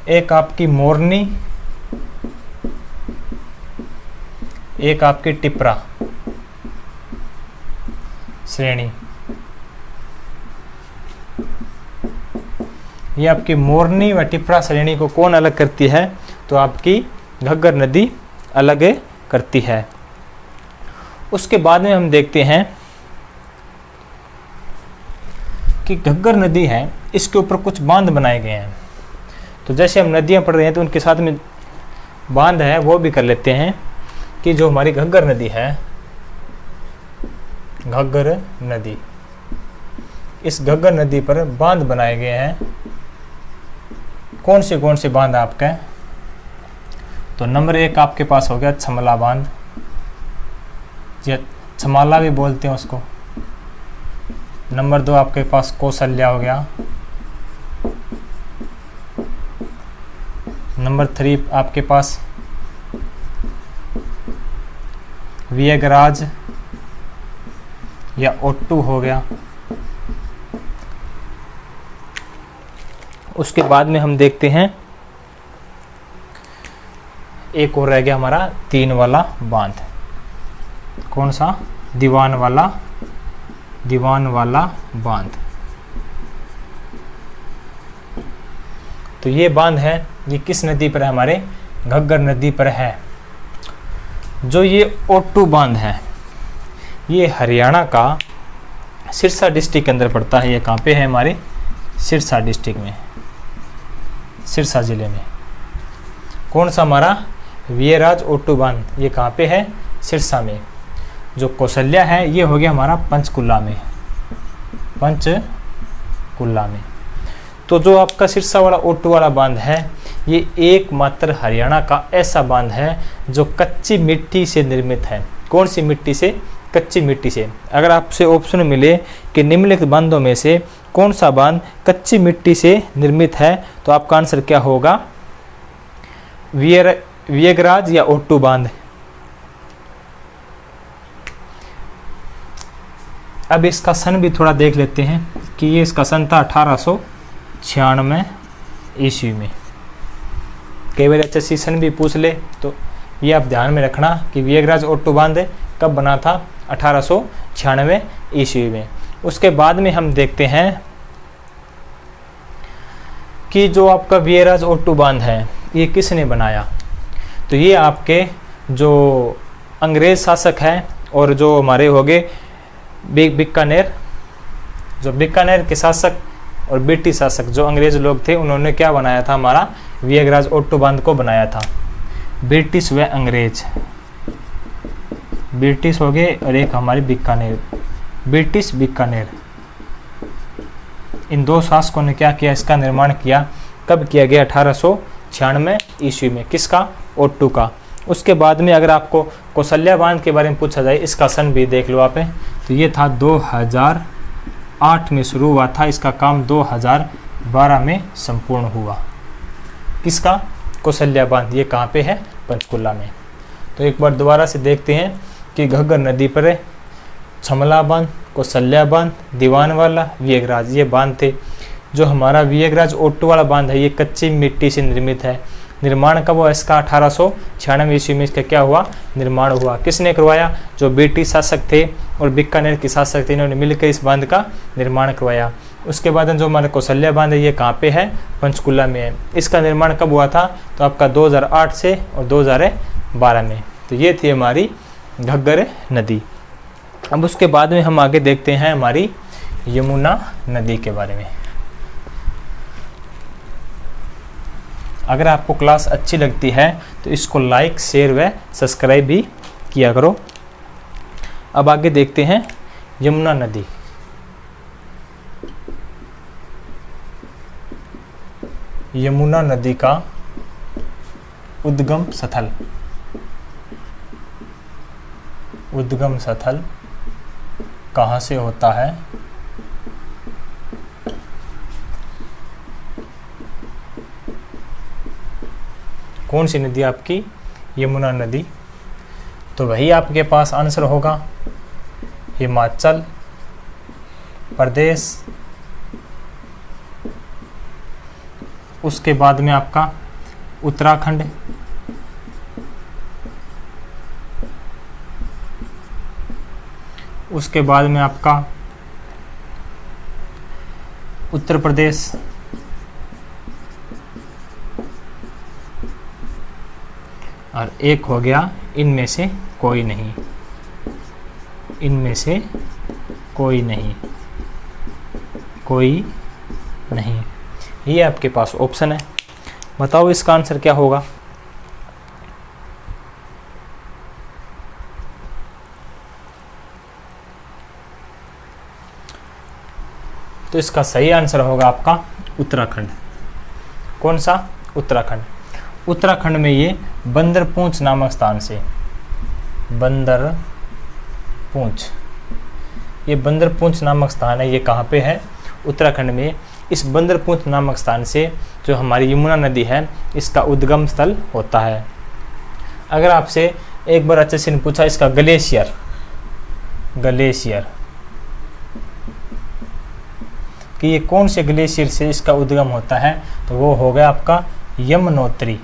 एक आपकी मोरनी, एक आपकी टिपरा श्रेणी। ये आपकी मोरनी व टिपरा श्रेणी को कौन अलग करती है? तो आपकी घग्गर नदी अलग करती है। उसके बाद में हम देखते हैं कि घग्गर नदी है, इसके ऊपर कुछ बांध बनाए गए हैं। तो जैसे हम नदियां पढ़ रहे हैं तो उनके साथ में बांध है वो भी कर लेते हैं। कि जो हमारी घग्गर नदी है, घग्गर नदी, इस घग्गर नदी पर बांध बनाए गए हैं। कौन से बांध आपके? तो नंबर 1 आपके पास हो गया छमला बांध, या छमाला भी बोलते हैं उसको। नंबर 2 आपके पास कौशल्या हो गया। नंबर 3 आपके पास वियगराज या ओट्टू हो गया। उसके बाद में हम देखते हैं एक और रह गया हमारा 3 वाला बांध। कौन सा? दीवान वाला बांध। तो ये बांध है, ये किस नदी पर है? हमारे घग्गर नदी पर है। जो ये ओट्टू बांध है ये हरियाणा का सिरसा डिस्ट्रिक्ट के अंदर पड़ता है। ये कहाँ पे है? हमारे सिरसा डिस्ट्रिक्ट में, सिरसा जिले में। कौन सा? हमारा वियराज ओट्टू बांध। ये कहाँ पे है? सिरसा में। जो कौशल्या है ये हो गया हमारा पंचकुला में, पंचकुला में। तो जो आपका सिरसा वाला ओट्टू वाला बांध है ये एकमात्र हरियाणा का ऐसा बांध है जो कच्ची मिट्टी से निर्मित है। कौन सी मिट्टी से? कच्ची मिट्टी से। अगर आपसे ऑप्शन मिले कि निम्नलिखित बांधों में से कौन सा बांध कच्ची मिट्टी से निर्मित है, तो आपका आंसर क्या होगा? वियगराज या ओट्टू बांध। अब इसका सन भी थोड़ा देख लेते हैं कि ये इसका सन था 1896 ईस्वी में। कई बार HSC सन भी पूछ ले तो ये आप ध्यान में रखना कि वियगराज ओट्टू बांध कब बना था? 1896 ईस्वी में। उसके बाद में हम देखते हैं कि जो आपका वियगराज ओट्टू बांध है ये किसने बनाया? तो ये आपके जो अंग्रेज शासक हैं और जो हमारे हो गए बीकानेर, जो बीकानेर के शासक और ब्रिटिश शासक जो अंग्रेज लोग थे, उन्होंने क्या बनाया था? हमारा वियगराज ओट्टू बांध को बनाया था। ब्रिटिश व अंग्रेज, ब्रिटिश हो गए और एक हमारी बीकानेर, ब्रिटिश बीकानेर, इन 2 शासकों ने क्या किया? इसका निर्माण किया। कब किया गया? 1896 ईस्वी में। किसका? ओट्टू का। उसके बाद में अगर आपको कौशल्या बांध के बारे में पूछा जाए, इसका सन भी देख लो आप। तो ये था 2008 में शुरू हुआ था, इसका काम 2012 में संपूर्ण हुआ। किसका? कौशल्या बांध। ये कहाँ पे है? पंचकुला में। तो एक बार दोबारा से देखते हैं कि घग्गर नदी पर छमला बांध, कौशल्या बांध, दीवान वाला, वियगराज, ये बांध थे। जो हमारा वियगराज ओट्टू वाला बांध है ये कच्ची मिट्टी से निर्मित है। निर्माण कब हुआ इसका? 1896 ईस्वी में इसका क्या हुआ? निर्माण हुआ। किसने करवाया? जो ब्रिटिश शासक थे और बीकानेर के शासक थे, इन्होंने मिलकर इस बांध का निर्माण करवाया। उसके बाद जो हमारा कौशल्या बांध है ये कहाँ पे है? पंचकुला में है। इसका निर्माण कब हुआ था? तो आपका 2008 से और 2012 में। तो ये थी हमारी घग्गर नदी। अब उसके बाद में हम आगे देखते हैं हमारी यमुना नदी के बारे में। अगर आपको क्लास अच्छी लगती है तो इसको लाइक, शेयर व सब्सक्राइब भी किया करो। अब आगे देखते हैं यमुना नदी। यमुना नदी का उद्गम स्थल, उद्गम स्थल कहाँ से होता है? कौन सी नदी आपकी? यमुना नदी। तो वही आपके पास आंसर होगा हिमाचल प्रदेश। उसके बाद में आपका उत्तराखंड, उसके बाद में आपका उत्तर प्रदेश, और एक हो गया इनमें से कोई नहीं, इनमें से कोई नहीं, कोई नहीं। ये आपके पास ऑप्शन है। बताओ इसका आंसर क्या होगा? तो इसका सही आंसर होगा आपका उत्तराखंड। कौन सा? उत्तराखंड। उत्तराखंड में ये बंदरपूंछ नामक स्थान से, बंदरपूंछ, ये बंदरपूंछ नामक स्थान है, ये कहाँ पे है? उत्तराखंड में। इस बंदरपूंछ नामक स्थान से जो हमारी यमुना नदी है इसका उद्गम स्थल होता है। अगर आपसे एक बार अच्छे से पूछा इसका ग्लेशियर, ग्लेशियर कि ये कौन से ग्लेशियर से इसका उद्गम होता है, तो वो हो गया आपका यमुनोत्री,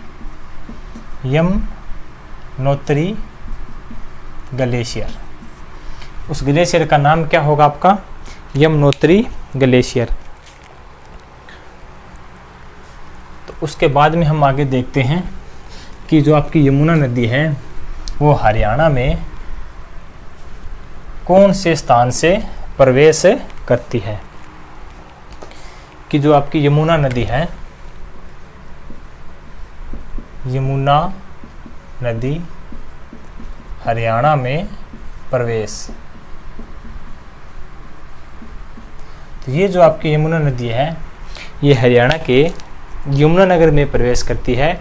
यमुनोत्री ग्लेशियर। उस ग्लेशियर का नाम क्या होगा आपका? यमुनोत्री ग्लेशियर। तो उसके बाद में हम आगे देखते हैं कि जो आपकी यमुना नदी है वो हरियाणा में कौन से स्थान से प्रवेश करती है। कि जो आपकी यमुना नदी है, यमुना नदी हरियाणा में प्रवेश, तो ये जो आपकी यमुना नदी है ये हरियाणा के यमुनानगर में प्रवेश करती है।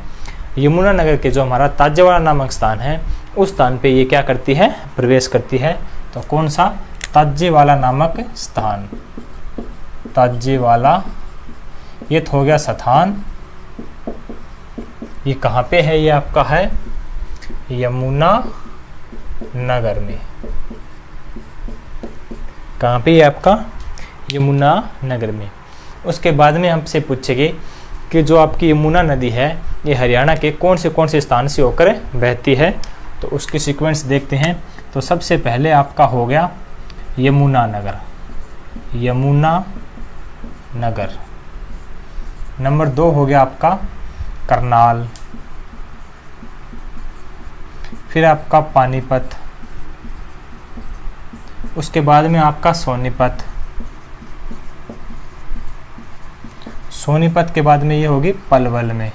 यमुनानगर के जो हमारा ताजेवाला नामक स्थान है उस स्थान पे ये क्या करती है? प्रवेश करती है। तो कौन सा? ताजेवाला नामक स्थान, ताजेवाला, ये तो हो गया स्थान। ये कहाँ पे है? ये आपका है यमुना नगर में। कहाँ पे? ये आपका यमुना नगर में। उसके बाद में हमसे पूछेंगे कि जो आपकी यमुना नदी है ये हरियाणा के कौन से स्थान से होकर बहती है। तो उसकी सीक्वेंस देखते हैं। तो सबसे पहले आपका हो गया यमुना नगर, यमुना नगर। नंबर 2 हो गया आपका करनाल, फिर आपका पानीपत, उसके बाद में आपका सोनीपत, सोनीपत के बाद में ये होगी पलवल में।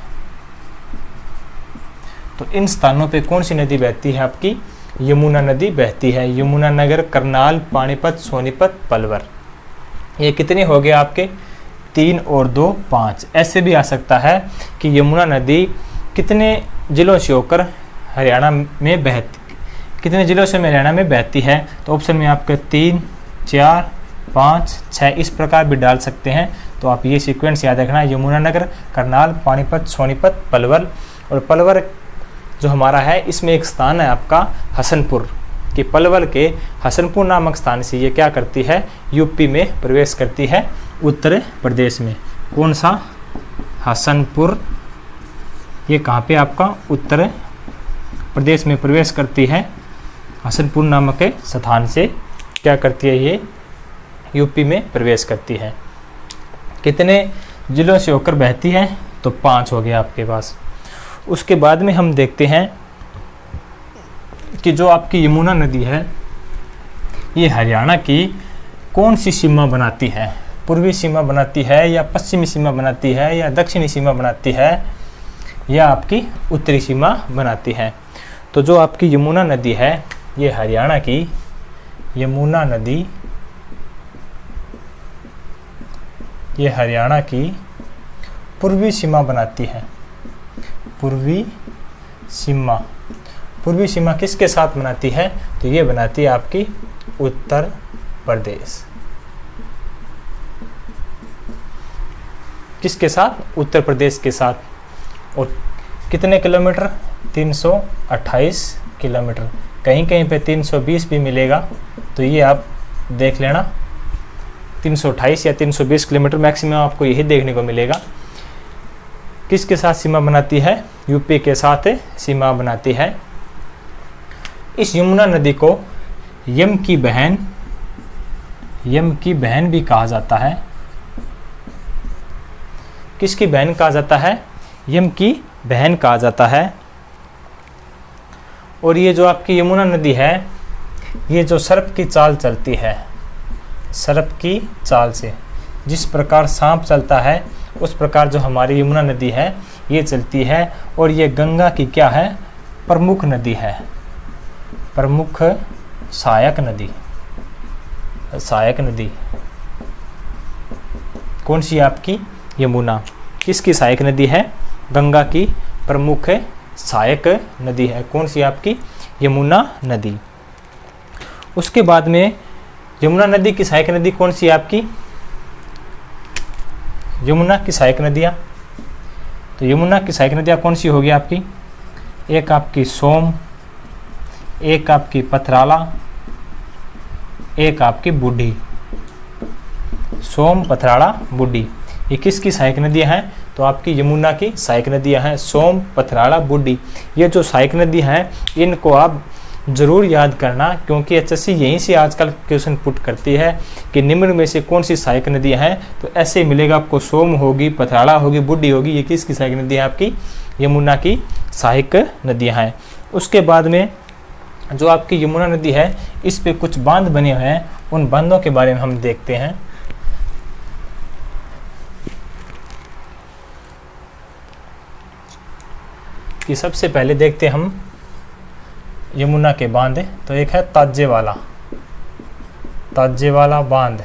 तो इन स्थानों पे कौन सी नदी बहती है? आपकी यमुना नदी बहती है। यमुना नगर, करनाल, पानीपत, सोनीपत, पलवल। ये कितने हो गए आपके? 3 और 2 5। ऐसे भी आ सकता है कि यमुना नदी कितने जिलों से होकर हरियाणा में बहती, कितने जिलों से हरियाणा में बहती है। तो ऑप्शन में आपके 3, 4, 5, 6 इस प्रकार भी डाल सकते हैं। तो आप ये सीक्वेंस याद रखना, यमुनानगर, करनाल, पानीपत, सोनीपत, पलवल। और पलवल जो हमारा है इसमें एक स्थान है आपका हसनपुर, कि पलवल के हसनपुर नामक स्थान से ये क्या करती है? यूपी में प्रवेश करती है, उत्तर प्रदेश में। कौन सा? हसनपुर। ये कहाँ पे? आपका उत्तर प्रदेश में प्रवेश करती है। हसनपुर नामक स्थान से क्या करती है? ये यूपी में प्रवेश करती है। कितने जिलों से होकर बहती है? तो 5 हो गया आपके पास। उसके बाद में हम देखते हैं कि जो आपकी यमुना नदी है ये हरियाणा की कौन सी सीमा बनाती है? पूर्वी सीमा बनाती है या पश्चिमी सीमा बनाती है या दक्षिणी सीमा बनाती है या आपकी उत्तरी सीमा बनाती है? तो जो आपकी यमुना नदी है ये हरियाणा की यमुना नदी, ये हरियाणा की पूर्वी सीमा बनाती है। पूर्वी सीमा, पूर्वी सीमा किसके साथ बनाती है? तो ये बनाती है आपकी उत्तर प्रदेश। किसके साथ? उत्तर प्रदेश के साथ। और कितने किलोमीटर? 328 किलोमीटर। कहीं कहीं पे 320 भी मिलेगा, तो ये आप देख लेना। 328 या 320 किलोमीटर मैक्सिमम आपको यही देखने को मिलेगा। किसके साथ सीमा बनाती है? यूपी के साथ सीमा बनाती है। इस यमुना नदी को यम की बहन, यम की बहन भी कहा जाता है। किसकी बहन कहा जाता है? यम की बहन कहा जाता है। और ये जो आपकी यमुना नदी है ये जो सर्प की चाल चलती है, सर्प की चाल से, जिस प्रकार सांप चलता है उस प्रकार जो हमारी यमुना नदी है ये चलती है। और ये गंगा की क्या है? प्रमुख नदी है, प्रमुख सहायक नदी, सहायक नदी। कौन सी? आपकी यमुना। किसकी सहायक नदी है? गंगा की प्रमुख सहायक नदी है। कौन सी आपकी? यमुना नदी। उसके बाद में यमुना नदी की सहायक नदी कौन सी है आपकी? यमुना की सहायक नदियाँ, तो यमुना की सहायक नदियाँ कौन सी होगी आपकी? एक आपकी सोम, एक आपकी पथराला, एक आपकी बूढ़ी। सोम, पथराला, बूढ़ी, ये किसकी सहायक नदियाँ हैं? तो आपकी यमुना की सहायक नदियाँ हैं, सोम, पथराला, बूढ़ी। ये जो सहायक नदी हैं इनको आप ज़रूर याद करना, क्योंकि एचएससी यहीं से आजकल क्वेश्चन पुट करती है कि निम्न में से कौन सी सहायक नदियाँ हैं। तो ऐसे मिलेगा आपको, सोम होगी, पथराला होगी, बूढ़ी होगी। ये किसकी सहायक नदी है? आपकी यमुना की सहायक नदियाँ हैं। उसके बाद में जो आपकी यमुना नदी है इस पे कुछ बांध बने हुए हैं, उन बांधों के बारे में हम देखते हैं। कि सबसे पहले देखते हैं हम यमुना के बांध। तो एक है ताजेवाला बांध,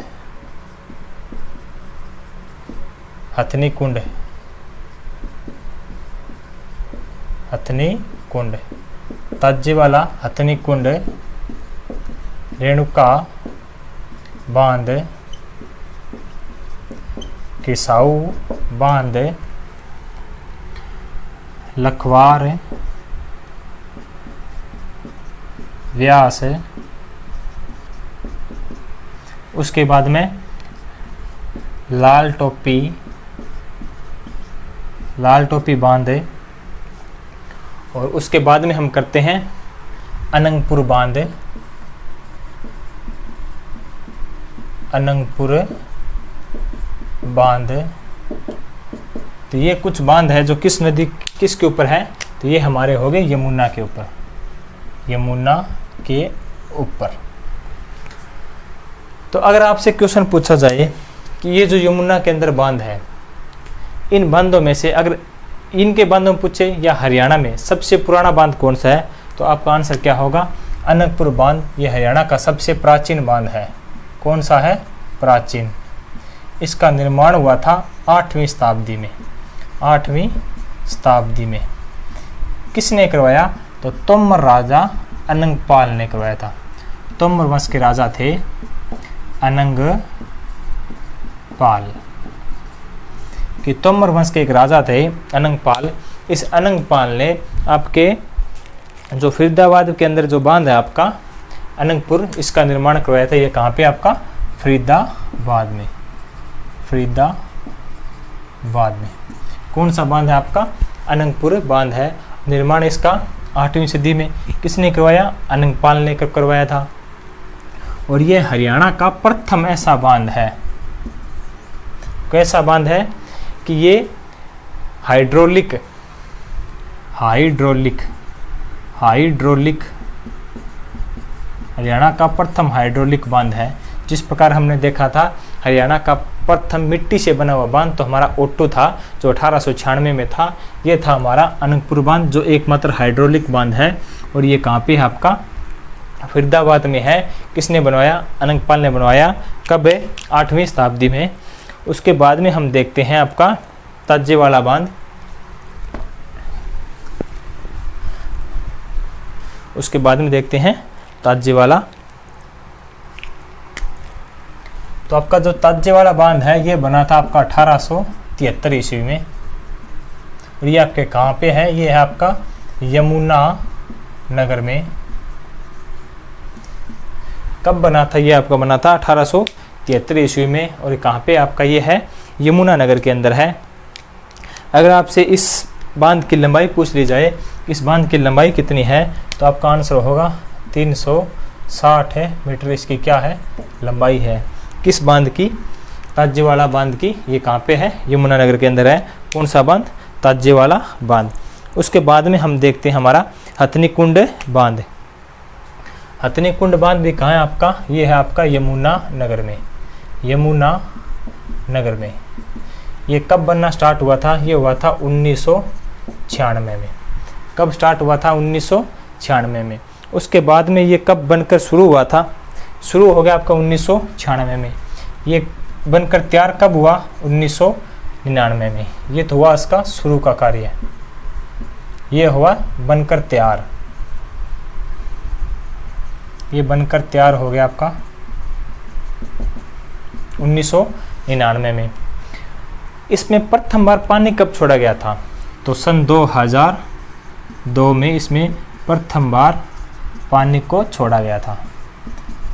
हथनी कुंड, ताजेवाला, हथनी कुंड, रेणुका बांध, किसाऊ बांध, लखवार, व्यास। उसके बाद में लाल टोपी बांध। और उसके बाद में हम करते हैं अनंगपुर बांध। तो ये कुछ बांध है जो किस नदी, किसके ऊपर है? तो ये हमारे हो गए यमुना के ऊपर। तो अगर आपसे क्वेश्चन पूछा जाए कि ये जो यमुना के अंदर बांध है, इन बांधों में से अगर इनके बांधों में पूछे या हरियाणा में सबसे पुराना बांध कौन सा है, तो आपका आंसर क्या होगा? अनंगपुर बांध। ये हरियाणा का सबसे प्राचीन बांध है। कौन सा है? प्राचीन। इसका निर्माण हुआ था 8वीं शताब्दी में। किसने करवाया? तो तोमर राजा अनंगपाल ने करवाया था। तोमर वंश के राजा थे अनंगपाल, कि तोमर वंश के एक राजा थे अनंगपाल। इस अनंगपाल ने आपके जो फरीदाबाद के अंदर जो बांध है आपका अनंगपुर, इसका निर्माण करवाया था। ये कहाँ पे? आपका फरीदाबाद में। कौन सा बांध है? आपका अनंगपुर बांध है। निर्माण इसका 8वीं सदी में किसने करवाया? अनंगपाल ने करवाया था। और ये हरियाणा का प्रथम ऐसा बांध है। कैसा बांध है? कि ये हाइड्रोलिक हरियाणा का प्रथम हाइड्रोलिक बांध है। जिस प्रकार हमने देखा था हरियाणा का प्रथम मिट्टी से बना हुआ बांध तो हमारा ओट्टू था, जो 1896 में था। ये था हमारा अनंगपुर बांध, जो एकमात्र हाइड्रोलिक बांध है। और ये कहाँ पे है? आपका फरीदाबाद में है। किसने बनवाया? अनंगपाल ने बनवाया। कब है? 8वीं शताब्दी में। उसके बाद में हम देखते हैं आपका ताजेवाला बांध। उसके बाद में देखते हैं ताजेवाला। तो आपका जो ताजेवाला बांध है ये बना था आपका 1873 ईस्वी में। और ये आपके कहाँ पे है? ये है आपका यमुना नगर में। कब बना था? ये आपका बना था 1873 ईस्वी में। और कहाँ पे आपका ये है? यमुना नगर के अंदर है। अगर आपसे इस बांध की लंबाई पूछ ली जाए, इस बांध की लंबाई कितनी है, तो आपका आंसर होगा 360 मीटर इसकी क्या है? लंबाई है। किस बांध की? ताजेवाला बांध की। ये कहाँ पे है? यमुना नगर के अंदर है। कौन सा बांध? ताजेवाला बांध। उसके बाद में हम देखते हैं हमारा हथनी कुंड बांध। हथनी कुंड बांध भी कहाँ है आपका? ये है आपका यमुना नगर में। ये कब बनना स्टार्ट हुआ था? ये हुआ था 1996 में। कब स्टार्ट हुआ था? 1996 में। उसके बाद में ये कब बनकर शुरू हुआ था? शुरू हो गया आपका 1996 में। ये बनकर तैयार कब हुआ? 99 में। ये तो हुआ इसका शुरू का कार्य, ये हुआ बनकर तैयार, ये बनकर तैयार हो गया आपका 1999 में। इसमें प्रथम बार पानी कब छोड़ा गया था? तो सन 2002 में इसमें प्रथम बार पानी को छोड़ा गया था,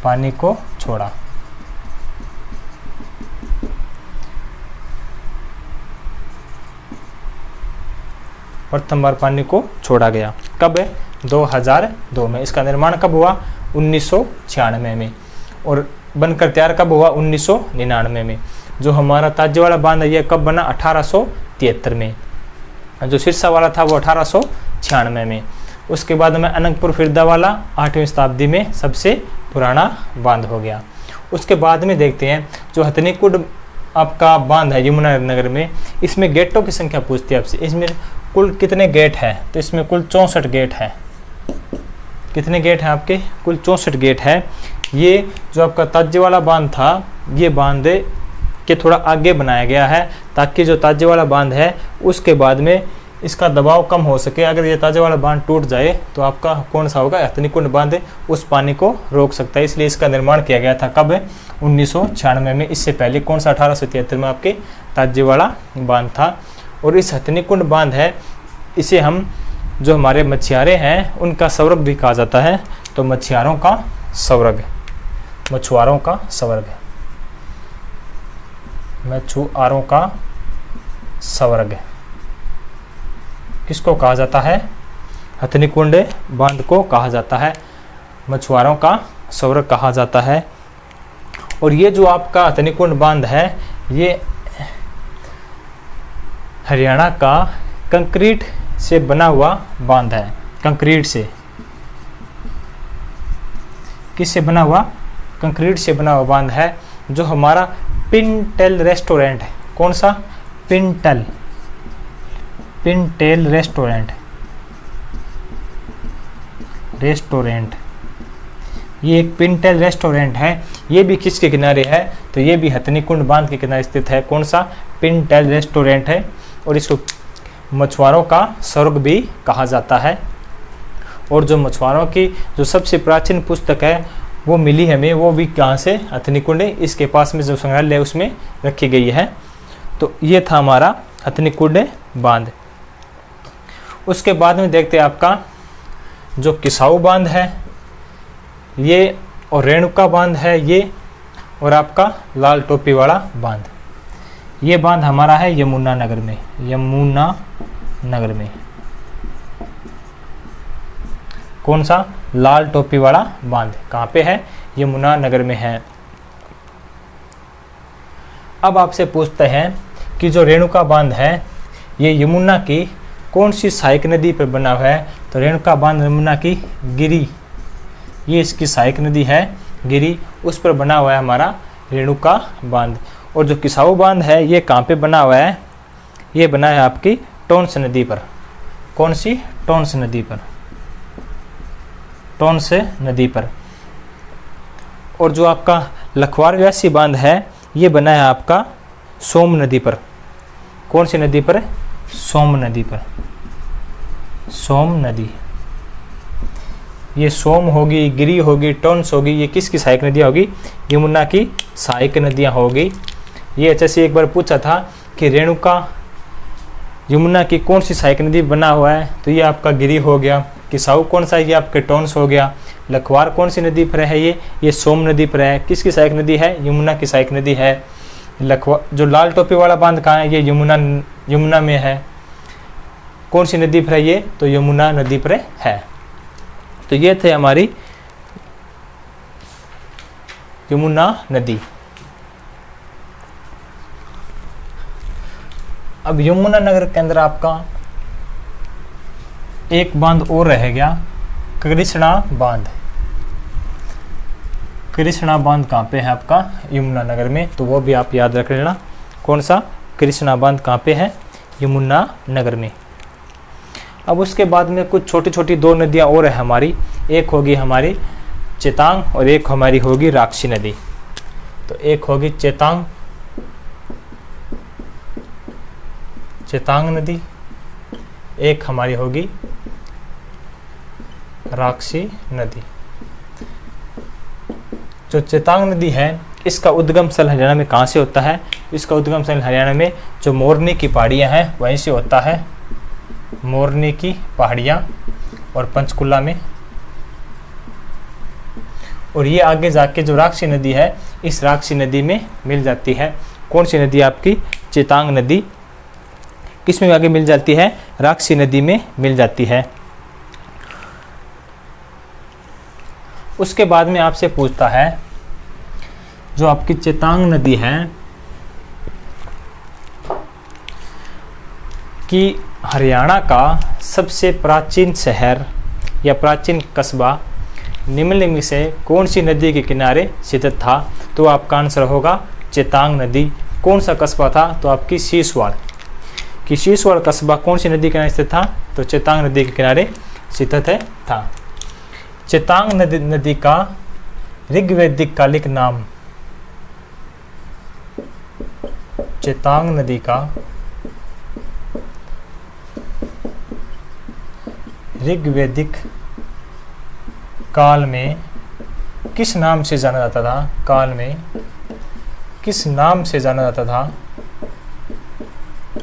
पानी को छोड़ा। प्रथम बार पानी को छोड़ा गया कब है? 2002 में। इसका निर्माण कब हुआ? 1996 में। और बनकर तैयार कब हुआ? 1999 में। जो हमारा ताजे वाला बांध है ये कब बना? 1873 में। जो सिरसा वाला था वो 1896 में। उसके बाद में अनंतपुर फिरदा वाला 8वीं शताब्दी में सबसे पुराना बांध हो गया। उसके बाद में देखते हैं जो हथनीकुंड आपका बांध है यमुनानगर में, इसमें गेटों की संख्या पूछती है आपसे। इसमें कुल कितने गेट हैं? तो इसमें कुल 64 गेट हैं। कितने गेट हैं आपके? कुल 64 गेट है। ये जो आपका ताजे वाला बांध था ये बांध के थोड़ा आगे बनाया गया है ताकि जो ताजे वाला बांध है उसके बाद में इसका दबाव कम हो सके। अगर ये ताजे वाला बांध टूट जाए तो आपका कौन सा होगा? हथनीकुंड बांध उस पानी को रोक सकता है। इसलिए इसका निर्माण किया गया था कब? 1996 में। इससे पहले कौन सा? 1873 में आपके ताजे वाला बांध था। और इस हथनीकुंड बांध है, इसे हम जो हमारे मछुआरे हैं उनका स्वर्ग भी कहा जाता है। तो मछुआरों का स्वर्ग, मछुआरों का स्वर्ग, मछुआरों का स्वर्ग किसको कहा जाता है? हथनीकुंड बांध को कहा जाता है, मछुआरों का स्वर्ग कहा जाता है। और ये जो आपका हथनीकुंड बांध है ये हरियाणा का कंक्रीट से बना हुआ बांध है। कंक्रीट से, किससे बना हुआ? कंक्रीट से बना हुआ बांध है। जो हमारा पिनटेल रेस्टोरेंट है, कौन सा? पिनटेल, पिनटेल रेस्टोरेंट, रेस्टोरेंट, ये एक पिनटेल रेस्टोरेंट है। ये भी किसके किनारे है? तो ये भी हथनीकुंड बांध के किनारे स्थित है। कौन सा? पिनटेल रेस्टोरेंट है। और इसको मछुआरों का स्वर्ग भी कहा जाता है। और जो मछुआरों की जो सबसे प्राचीन पुस्तक है वो मिली हमें, वो भी कहाँ से? हथनीकुंड, इसके पास में जो संग्रहालय है उसमें रखी गई है। तो ये था हमारा हथनीकुंड बांध। उसके बाद में देखते हैं आपका जो किसाऊ बांध है ये, और रेणुका बांध है ये, और आपका लाल टोपी वाला बांध। ये बांध हमारा है यमुनानगर में, यमुनानगर में। कौन सा? लाल टोपी वाला बांध कहाँ पे है? यमुनानगर में है। अब आपसे पूछते हैं कि जो रेणुका बांध है ये यमुना की कौन सी सहायक नदी पर बना हुआ है? तो रेणुका बांध यमुना की गिरी, ये इसकी सहायक नदी है गिरी, उस पर बना हुआ है हमारा रेणुका बांध। और जो किसाऊ बांध है ये कहाँ पे बना हुआ है? ये बना है आपकी टोंस नदी पर। कौन सी? टोंस नदी पर, टोंस नदी पर। और जो आपका लखवार व्यासी बांध है ये बना है आपका सोम नदी पर। कौन सी नदी पर? सोम नदी पर, सोम नदी। ये सोम होगी, गिरी होगी, टोंस होगी, ये किसकी सहायक नदियाँ होगी? यमुना की सहायक नदियाँ होगी। ये अच्छे से एक बार पूछा था कि रेणुका यमुना की कौन सी सहायक नदी बना हुआ है? तो ये आपका गिरी हो गया। किसाऊ कौन सा है? ये आपके टोंस हो गया। लखवार कौन सी नदी पर है? ये सोम नदी पर है। किसकी सहायक नदी है? यमुना की सहायक नदी है। जो लाल टोपी वाला बांध कहाँ है? ये यमुना में है। कौन सी नदी पर है ये? तो यमुना नदी पर है। तो ये थे हमारी यमुना नदी। अब यमुनानगर के अंदर आपका एक बांध और रह गया, कृष्णा बांध। कृष्णा बांध कहाँ पे है आपका? यमुनानगर में। तो वो भी आप याद रख लेना। कौन सा? कृष्णा बांध कहाँ पे है? यमुनानगर में। अब उसके बाद में कुछ छोटी छोटी दो नदियाँ और है हमारी। एक होगी हमारी चेतांग और एक हमारी होगी राक्षी नदी। तो एक होगी चेतांग चेतांग नदी, एक हमारी होगी राक्षी नदी। जो चेतांग नदी है इसका उद्गम स्थल हरियाणा में कहाँ से होता है? इसका उद्गम स्थल हरियाणा में जो मोरनी की पहाड़ियाँ हैं वहीं से होता है, मोरनी की पहाड़ियाँ और पंचकुला में। और ये आगे जाके जो राक्षी नदी है इस राक्षी नदी में मिल जाती है। कौन सी नदी आपकी? चेतांग नदी। किस में आगे मिल जाती है? राक्षी नदी में मिल जाती है। उसके बाद में आपसे पूछता है जो आपकी चेतांग नदी है कि हरियाणा का सबसे प्राचीन शहर या प्राचीन कस्बा निम्नलिखित में से कौन सी नदी के किनारे स्थित था? तो आपका आंसर होगा चेतांग नदी। कौन सा कस्बा था? तो आपकी शीशवाड़ कि शीशवाड़ कस्बा कौन सी नदी के किनारे स्थित था? तो चेतांग नदी के किनारे स्थित था। चेतांग नदी का ऋग्वैदिक कालिक नाम, चेतांग नदी का ऋग्वैदिक काल में किस नाम से जाना जाता था? काल में किस नाम से जाना जाता था?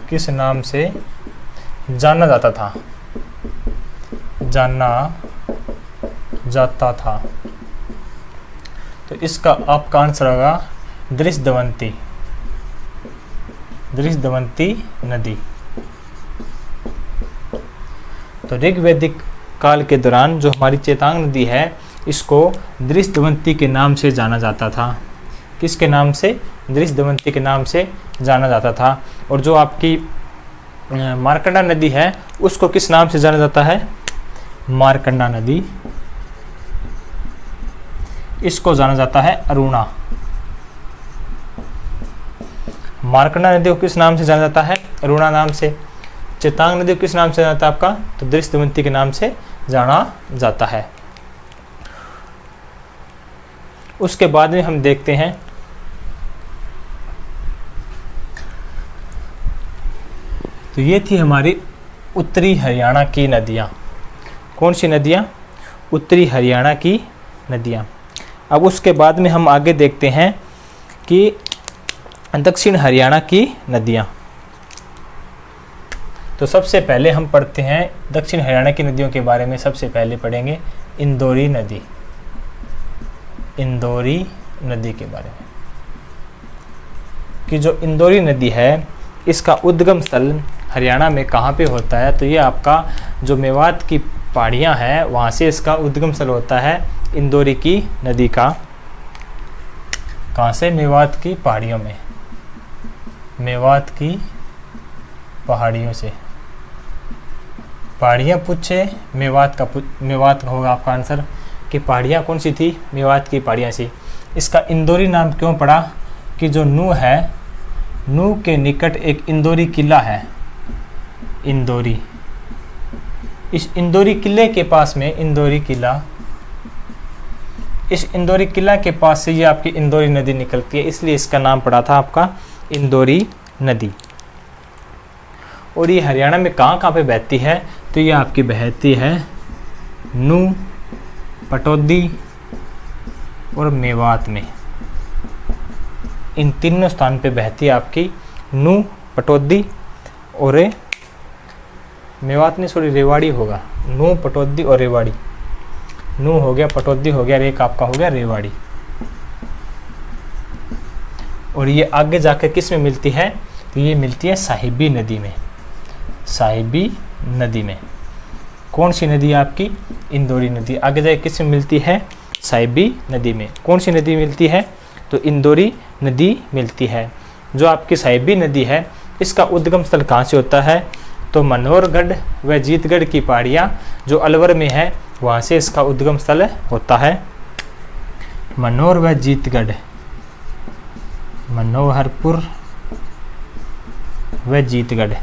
किस नाम से जाना जाता था? जाना जाता था। तो इसका आपका आंसर होगा दृष्टवंती, दृष्टवंती नदी। तो ऋग्वैदिक काल के दौरान जो हमारी चेतांग नदी है इसको दृष्टवंती के नाम से जाना जाता था। किसके नाम से? दृष्टवंती के नाम से जाना जाता था। और जो आपकी मार्कंडा नदी है उसको किस नाम से जाना जाता है? मार्कंडा नदी। इसको जाना जाता है अरुणा। मार्कंडा नदी को किस नाम से जाना जाता है? अरुणा नाम से। चेतांग नदी को किस नाम से जाना जाता है आपका? तो दृष्टवंती के नाम से जाना जाता है। उसके बाद में हम देखते हैं तो ये थी हमारी उत्तरी हरियाणा की नदियाँ। कौन सी नदियाँ? उत्तरी हरियाणा की नदियाँ। अब उसके बाद में हम आगे देखते हैं कि दक्षिण हरियाणा की नदियाँ। तो सबसे पहले हम पढ़ते हैं दक्षिण हरियाणा की नदियों के बारे में। सबसे पहले पढ़ेंगे इंदौरी नदी, इंदौरी नदी के बारे में कि जो इंदौरी नदी है इसका उद्गम स्थल हरियाणा में कहाँ पे होता है? तो ये आपका जो मेवात की पहाड़ियाँ हैं वहाँ से इसका उद्गम स्थल होता है इंदौरी की नदी का। कहाँ से? मेवात की पहाड़ियों में, मेवात की पहाड़ियों से। पहाड़ियाँ पूछे मेवात का होगा आपका आंसर कि पहाड़ियाँ कौन सी थी? मेवात की पहाड़ियाँ सी। इसका इंदौरी नाम क्यों पड़ा? कि जो नूह है, नूह के निकट एक इंदौरी किला है, इंदौरी। इस इंदौरी किले के पास में इंदौरी किला, इस इंदौरी किला के पास से ये आपकी इंदौरी नदी निकलती है, इसलिए इसका नाम पड़ा था आपका इंदौरी नदी। और ये हरियाणा में कहाँ पे बहती है? तो ये आपकी बहती है नूह, पटौदी और मेवात में। इन तीनों स्थान पे बहती है आपकी नूह, पटौदी और मेवात में, सॉरी रेवाड़ी होगा। नूह, पटौदी और रेवाड़ी। नूह हो गया, पटौदी हो गया, एक आपका हो गया रेवाड़ी। और ये आगे जाकर किस में मिलती है? तो ये मिलती है साहिबी नदी में, साहिबी नदी में। कौन सी नदी है आपकी? इंदौरी नदी। आगे जाकर किस में मिलती है? साहिबी नदी में। कौन सी नदी मिलती है? तो इंदौरी नदी मिलती है। जो आपकी साहिबी नदी है इसका उद्गम स्थल कहाँ से होता है? तो मनोहरगढ़ व जीतगढ़ की पहाड़ियाँ जो अलवर में है वहाँ से इसका उद्गम स्थल होता है। मनोहर व जीतगढ़, मनोहरपुर व जीतगढ़।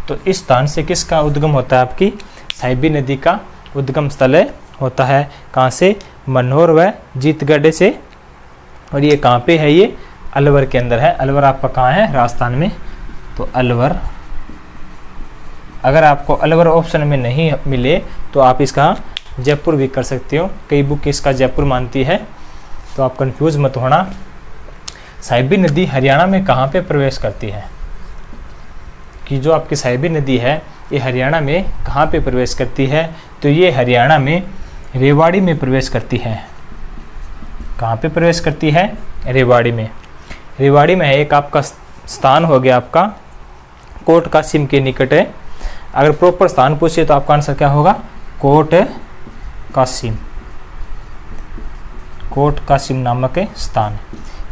तो इस स्थान से किसका उद्गम होता है? आपकी साहिबी नदी का उद्गम स्थल होता है। कहाँ से? मनोहर व जीतगढ़ से। और ये कहाँ पे है? ये अलवर के अंदर है। अलवर आपका कहाँ है? राजस्थान में। तो अलवर, अगर आपको अलवर ऑप्शन में नहीं मिले तो आप इसका जयपुर भी कर सकते हो। कई बुक इसका जयपुर मानती है, तो आप कंफ्यूज मत होना। साहिबी नदी हरियाणा में कहाँ पे प्रवेश करती है? कि जो आपकी साहिबी नदी है ये हरियाणा में कहाँ पे प्रवेश करती है? तो ये हरियाणा में रेवाड़ी में प्रवेश करती है। कहाँ पे प्रवेश करती है? रेवाड़ी में। रेवाड़ी में एक आपका स्थान हो गया आपका कोट कासिम के निकट है। अगर प्रॉपर स्थान पूछिए तो आपका आंसर क्या होगा? कोट कासिम। कोट कासिम नामक स्थान,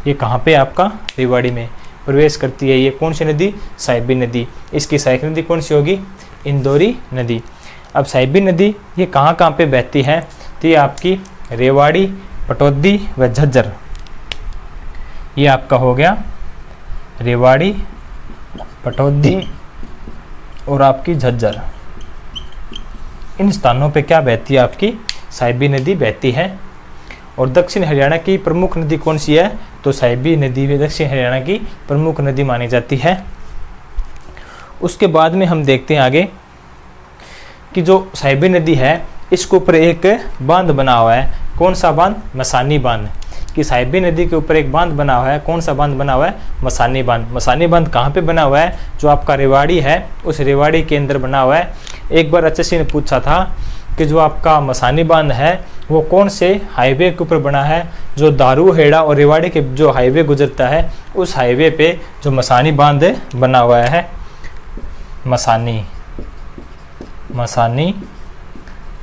ये कहाँ पे आपका? रेवाड़ी में प्रवेश करती है। ये कौन सी नदी? साहिबी नदी। इसकी सहायक नदी कौन सी होगी? इंदौरी नदी। अब साहिबी नदी ये कहाँ कहाँ पे बहती है? तो ये आपकी रेवाड़ी, पटौदी व झज्जर। ये आपका हो गया रेवाड़ी, पटौदी और आपकी झज्जर। इन स्थानों पे क्या बहती है? आपकी साहिबी नदी बहती है। और दक्षिण हरियाणा की प्रमुख नदी कौन सी है? तो साहिबी नदी भी दक्षिण हरियाणा की प्रमुख नदी मानी जाती है। उसके बाद में हम देखते हैं आगे कि जो साहिबी नदी है इसके ऊपर एक बांध बना हुआ है। कौन सा बांध? मसानी बांध। कि साहिबी नदी के ऊपर एक बांध बना हुआ है। कौन सा बांध बना हुआ है? मसानी बांध। मसानी बांध कहाँ पे बना हुआ है? जो आपका रेवाड़ी है उस रेवाड़ी के अंदर बना हुआ है। एक बार एचएससी ने पूछा था कि जो आपका मसानी बांध है वो कौन से हाईवे के ऊपर बना है? जो दारू हेड़ा और रेवाड़ी के जो हाईवे गुजरता है उस हाईवे पे जो मसानी बांध बना हुआ है। मसानी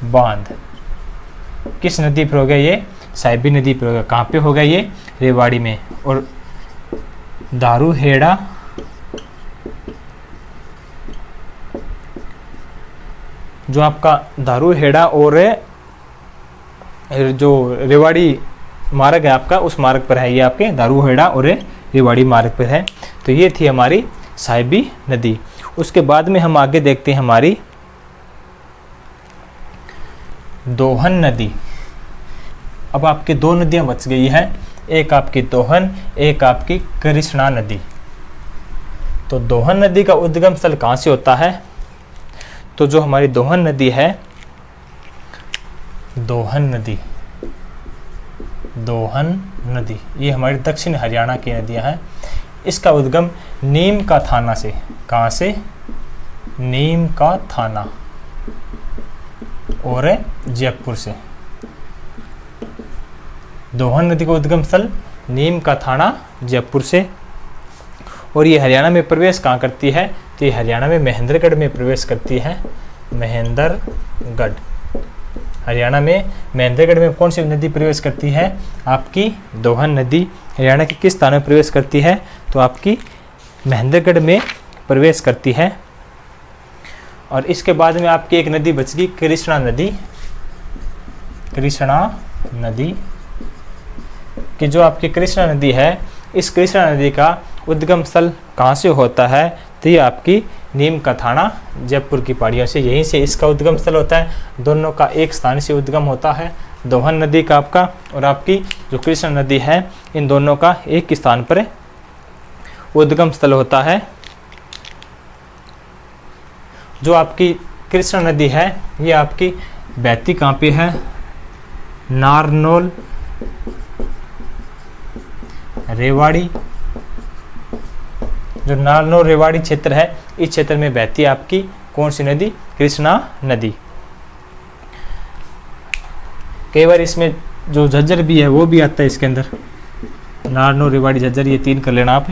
बांध किस नदी पर हो गया? ये साहिबी नदी पर हो गया। कहाँ पे हो गया? ये रेवाड़ी में। और दारू हेड़ा जो आपका दारू हेड़ा और जो रेवाड़ी मार्ग है आपका उस मार्ग पर है। ये आपके दारू हेड़ा और रेवाड़ी मार्ग पर है। तो ये थी हमारी साहिबी नदी। उसके बाद में हम आगे देखते हैं हमारी दोहन नदी। अब आपकी दो नदियां बच गई है, एक आपकी दोहन, एक आपकी कृष्णा नदी। तो दोहन नदी का उद्गम स्थल कहाँ से होता है? तो जो हमारी दोहन नदी है, दोहन नदी ये हमारी दक्षिण हरियाणा की नदियां हैं। इसका उद्गम नीम का थाना से। कहाँ से? नीम का थाना और जयपुर से। दोहन नदी का उद्गम स्थल नीम का थाना, जयपुर से। और ये हरियाणा में प्रवेश कहाँ करती है? तो ये हरियाणा में महेंद्रगढ़ में प्रवेश करती है। महेंद्रगढ़, हरियाणा में महेंद्रगढ़ में कौन सी नदी प्रवेश करती है? आपकी दोहन नदी। हरियाणा के किस स्थान में प्रवेश करती है? तो आपकी महेंद्रगढ़ में प्रवेश करती है। और इसके बाद में आपकी एक नदी बच गई, कृष्णा नदी। कृष्णा नदी कि जो आपकी कृष्णा नदी है, इस कृष्णा नदी का उद्गम स्थल कहाँ से होता है? तो ये आपकी नीम का थाना, जयपुर की पहाड़ियों से, यहीं से इसका उद्गम स्थल होता है। दोनों का एक स्थान से उद्गम होता है, दोहन नदी का आपका और आपकी जो कृष्णा नदी है, इन दोनों का एक स्थान पर उद्गम स्थल होता है। जो आपकी कृष्णा नदी है ये आपकी बहती कहाँ पे है? नारनौल, रेवाड़ी। जो नारनौल रेवाड़ी क्षेत्र है इस क्षेत्र में बहती है आपकी कौन सी नदी? कृष्णा नदी। कई बार इसमें जो झज्जर भी है वो भी आता है इसके अंदर। नारनौल, रेवाड़ी, झज्जर, ये तीन कर लेना आप।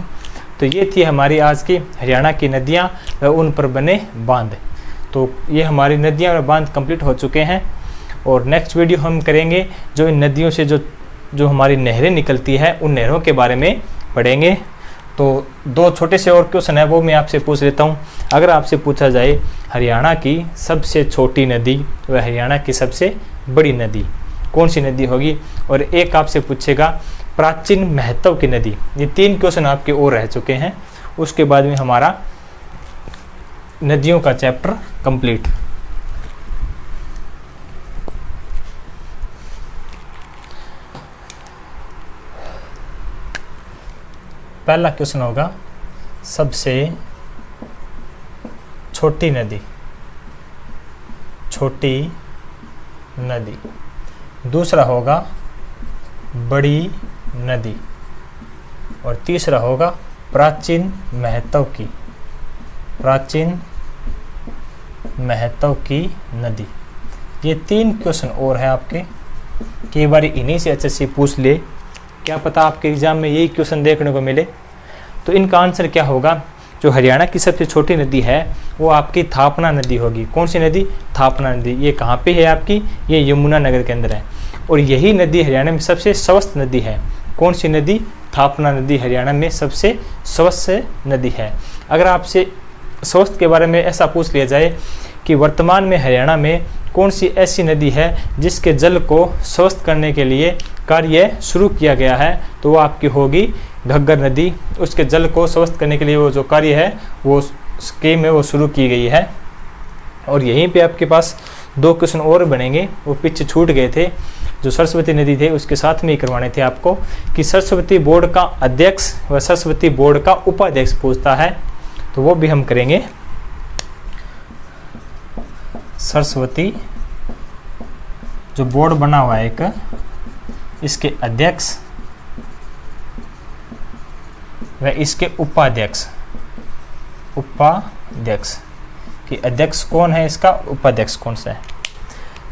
तो ये थी हमारी आज की हरियाणा की नदियाँ व उन पर बने बांध। तो ये हमारी नदियाँ और बांध कंप्लीट हो चुके हैं। और नेक्स्ट वीडियो हम करेंगे जो इन नदियों से जो हमारी नहरें निकलती है उन नहरों के बारे में पढ़ेंगे। तो दो छोटे से और क्वेश्चन है वो मैं आपसे पूछ लेता हूँ। अगर आपसे पूछा जाए हरियाणा की सबसे छोटी नदी व हरियाणा की सबसे बड़ी नदी कौन सी नदी होगी? और एक आपसे पूछेगा प्राचीन महत्व की नदी। ये तीन क्वेश्चन आपके और रह चुके हैं। उसके बाद में हमारा नदियों का चैप्टर कंप्लीट। पहला क्वेश्चन होगा सबसे छोटी नदी, छोटी नदी। दूसरा होगा बड़ी नदी। और तीसरा होगा प्राचीन महत्व की, प्राचीन महत्व की नदी। ये 3 क्वेश्चन और है आपके, कई बार इन्हीं से एचएससी पूछ ले, क्या पता आपके एग्जाम में यही क्वेश्चन देखने को मिले। तो इनका आंसर क्या होगा? जो हरियाणा की सबसे छोटी नदी है वो आपकी थापना नदी होगी। कौन सी नदी? थापना नदी। ये कहाँ पे है आपकी? ये यमुना नगर के अंदर है। और यही नदी हरियाणा में सबसे स्वस्थ नदी है। कौन सी नदी? थापना नदी हरियाणा में सबसे स्वस्थ नदी है। अगर आपसे स्वस्थ के बारे में ऐसा पूछ लिया जाए कि वर्तमान में हरियाणा में कौन सी ऐसी नदी है जिसके जल को स्वस्थ करने के लिए कार्य शुरू किया गया है, तो वो आपकी होगी घग्गर नदी। उसके जल को स्वस्थ करने के लिए वो जो कार्य है वो स्कीम है वो शुरू की गई है। और यहीं पे आपके पास 2 क्वेश्चन और बनेंगे, वो पीछे छूट गए थे। जो सरस्वती नदी थे उसके साथ में ही करवाने थे आपको कि सरस्वती बोर्ड का अध्यक्ष व सरस्वती बोर्ड का उपाध्यक्ष पूछता है, तो वो भी हम करेंगे। सरस्वती जो बोर्ड बना हुआ है एक, इसके अध्यक्ष व इसके उपाध्यक्ष, उपाध्यक्ष कि अध्यक्ष कौन है इसका, उपाध्यक्ष कौन सा है।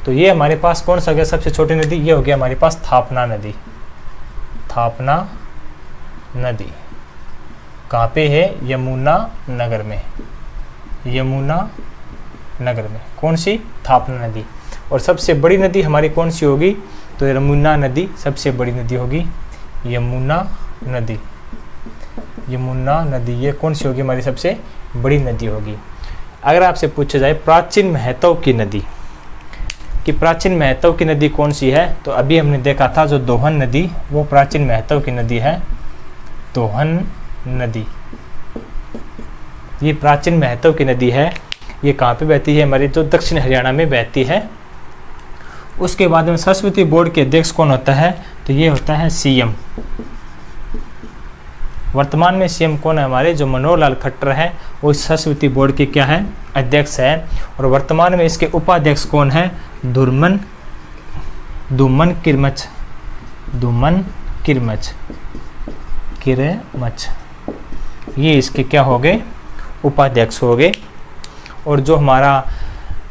तो ये हमारे पास कौन सा हो गया सबसे छोटी नदी? ये हो गया हमारे पास थापना नदी। थापना नदी कहाँ पे है? यमुना नगर में, यमुना नगर में। कौन सी? थापना नदी। और सबसे बड़ी नदी हमारी कौन सी होगी? तो यमुना नदी सबसे बड़ी नदी होगी, यमुना नदी। यमुना नदी ये कौन सी होगी? हमारी सबसे बड़ी नदी होगी। अगर आपसे पूछा जाए प्राचीन महत्व की नदी, कि प्राचीन महत्व की नदी कौन सी है, तो अभी हमने देखा था जो दोहन नदी, वो प्राचीन महत्व की नदी है। दोहन नदी ये प्राचीन महत्व की नदी है। ये कहाँ पे बहती है? हमारे जो दक्षिण हरियाणा में बहती है। उसके बाद में सरस्वती बोर्ड के अध्यक्ष कौन होता है? तो ये होता है सीएम। वर्तमान में सीएम कौन है हमारे? जो मनोहर लाल खट्टर है, वो सरस्वती बोर्ड के क्या है? अध्यक्ष है। और वर्तमान में इसके उपाध्यक्ष कौन है? धुमन किरमच, धुमन किरमच, किरमच। ये इसके क्या हो गए? उपाध्यक्ष हो गए। और जो हमारा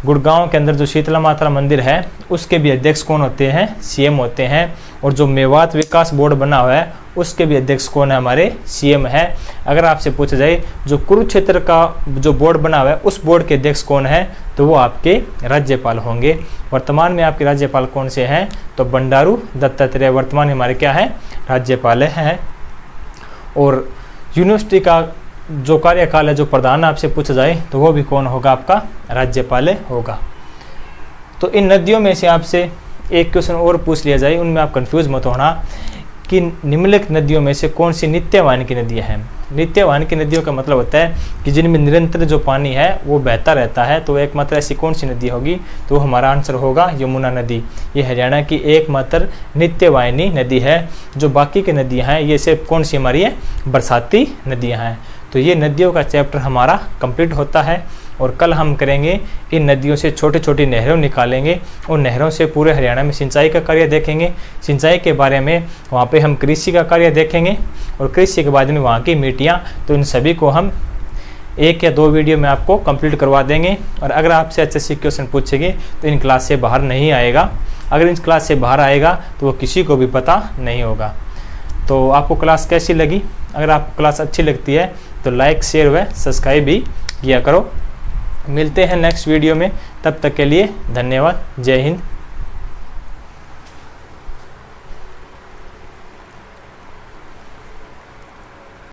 गुड़गांव के अंदर जो शीतला माता मंदिर है, उसके भी अध्यक्ष कौन होते हैं? सीएम होते हैं। और जो मेवात विकास बोर्ड बना हुआ है, उसके भी अध्यक्ष कौन है? हमारे सीएम है। अगर आपसे पूछा जाए जो कुरुक्षेत्र का जो बोर्ड बना हुआ है, उस बोर्ड के अध्यक्ष कौन है? तो वो आपके राज्यपाल होंगे। वर्तमान में आपके राज्यपाल कौन से हैं? तो बंडारू दत्तात्रेय वर्तमान में हमारे क्या है? राज्यपाल हैं। और यूनिवर्सिटी का जो कार्यकाल है, जो प्रधान आपसे पूछा जाए, तो वो भी कौन होगा? आपका राज्यपाल होगा। तो इन नदियों में से आपसे एक क्वेश्चन और पूछ लिया जाए, उनमें आप कंफ्यूज मत होना कि निम्नलिखित नदियों में से कौन सी नित्यवान की नदियाँ हैं। नित्यवान की नदियों का मतलब होता है कि जिनमें निरंतर जो पानी है वो बहता रहता है। तो एकमात्र ऐसी कौन सी नदी होगी? तो हमारा आंसर होगा यमुना नदी। ये हरियाणा की एकमात्र नित्यवाहिनी नदी है। जो बाकी की नदियाँ हैं ये सिर्फ कौन सी हमारी है? बरसाती नदियाँ हैं। तो ये नदियों का चैप्टर हमारा कंप्लीट होता है। और कल हम करेंगे इन नदियों से छोटी छोटी नहरों निकालेंगे, उन नहरों से पूरे हरियाणा में सिंचाई का कार्य देखेंगे। सिंचाई के बारे में वहाँ पे हम कृषि का कार्य देखेंगे, और कृषि के बाद में वहाँ की मिट्टियाँ। तो इन सभी को हम 1 या 2 वीडियो में आपको कंप्लीट करवा देंगे। और अगर आपसे अच्छे क्वेश्चन पूछेंगे तो इन क्लास से बाहर नहीं आएगा। अगर इन क्लास से बाहर आएगा तो वो किसी को भी पता नहीं होगा। तो आपको क्लास कैसी लगी? अगर आपको क्लास अच्छी लगती है तो लाइक, शेयर व सब्सक्राइब भी किया करो। मिलते हैं नेक्स्ट वीडियो में, तब तक के लिए धन्यवाद। जय हिंद।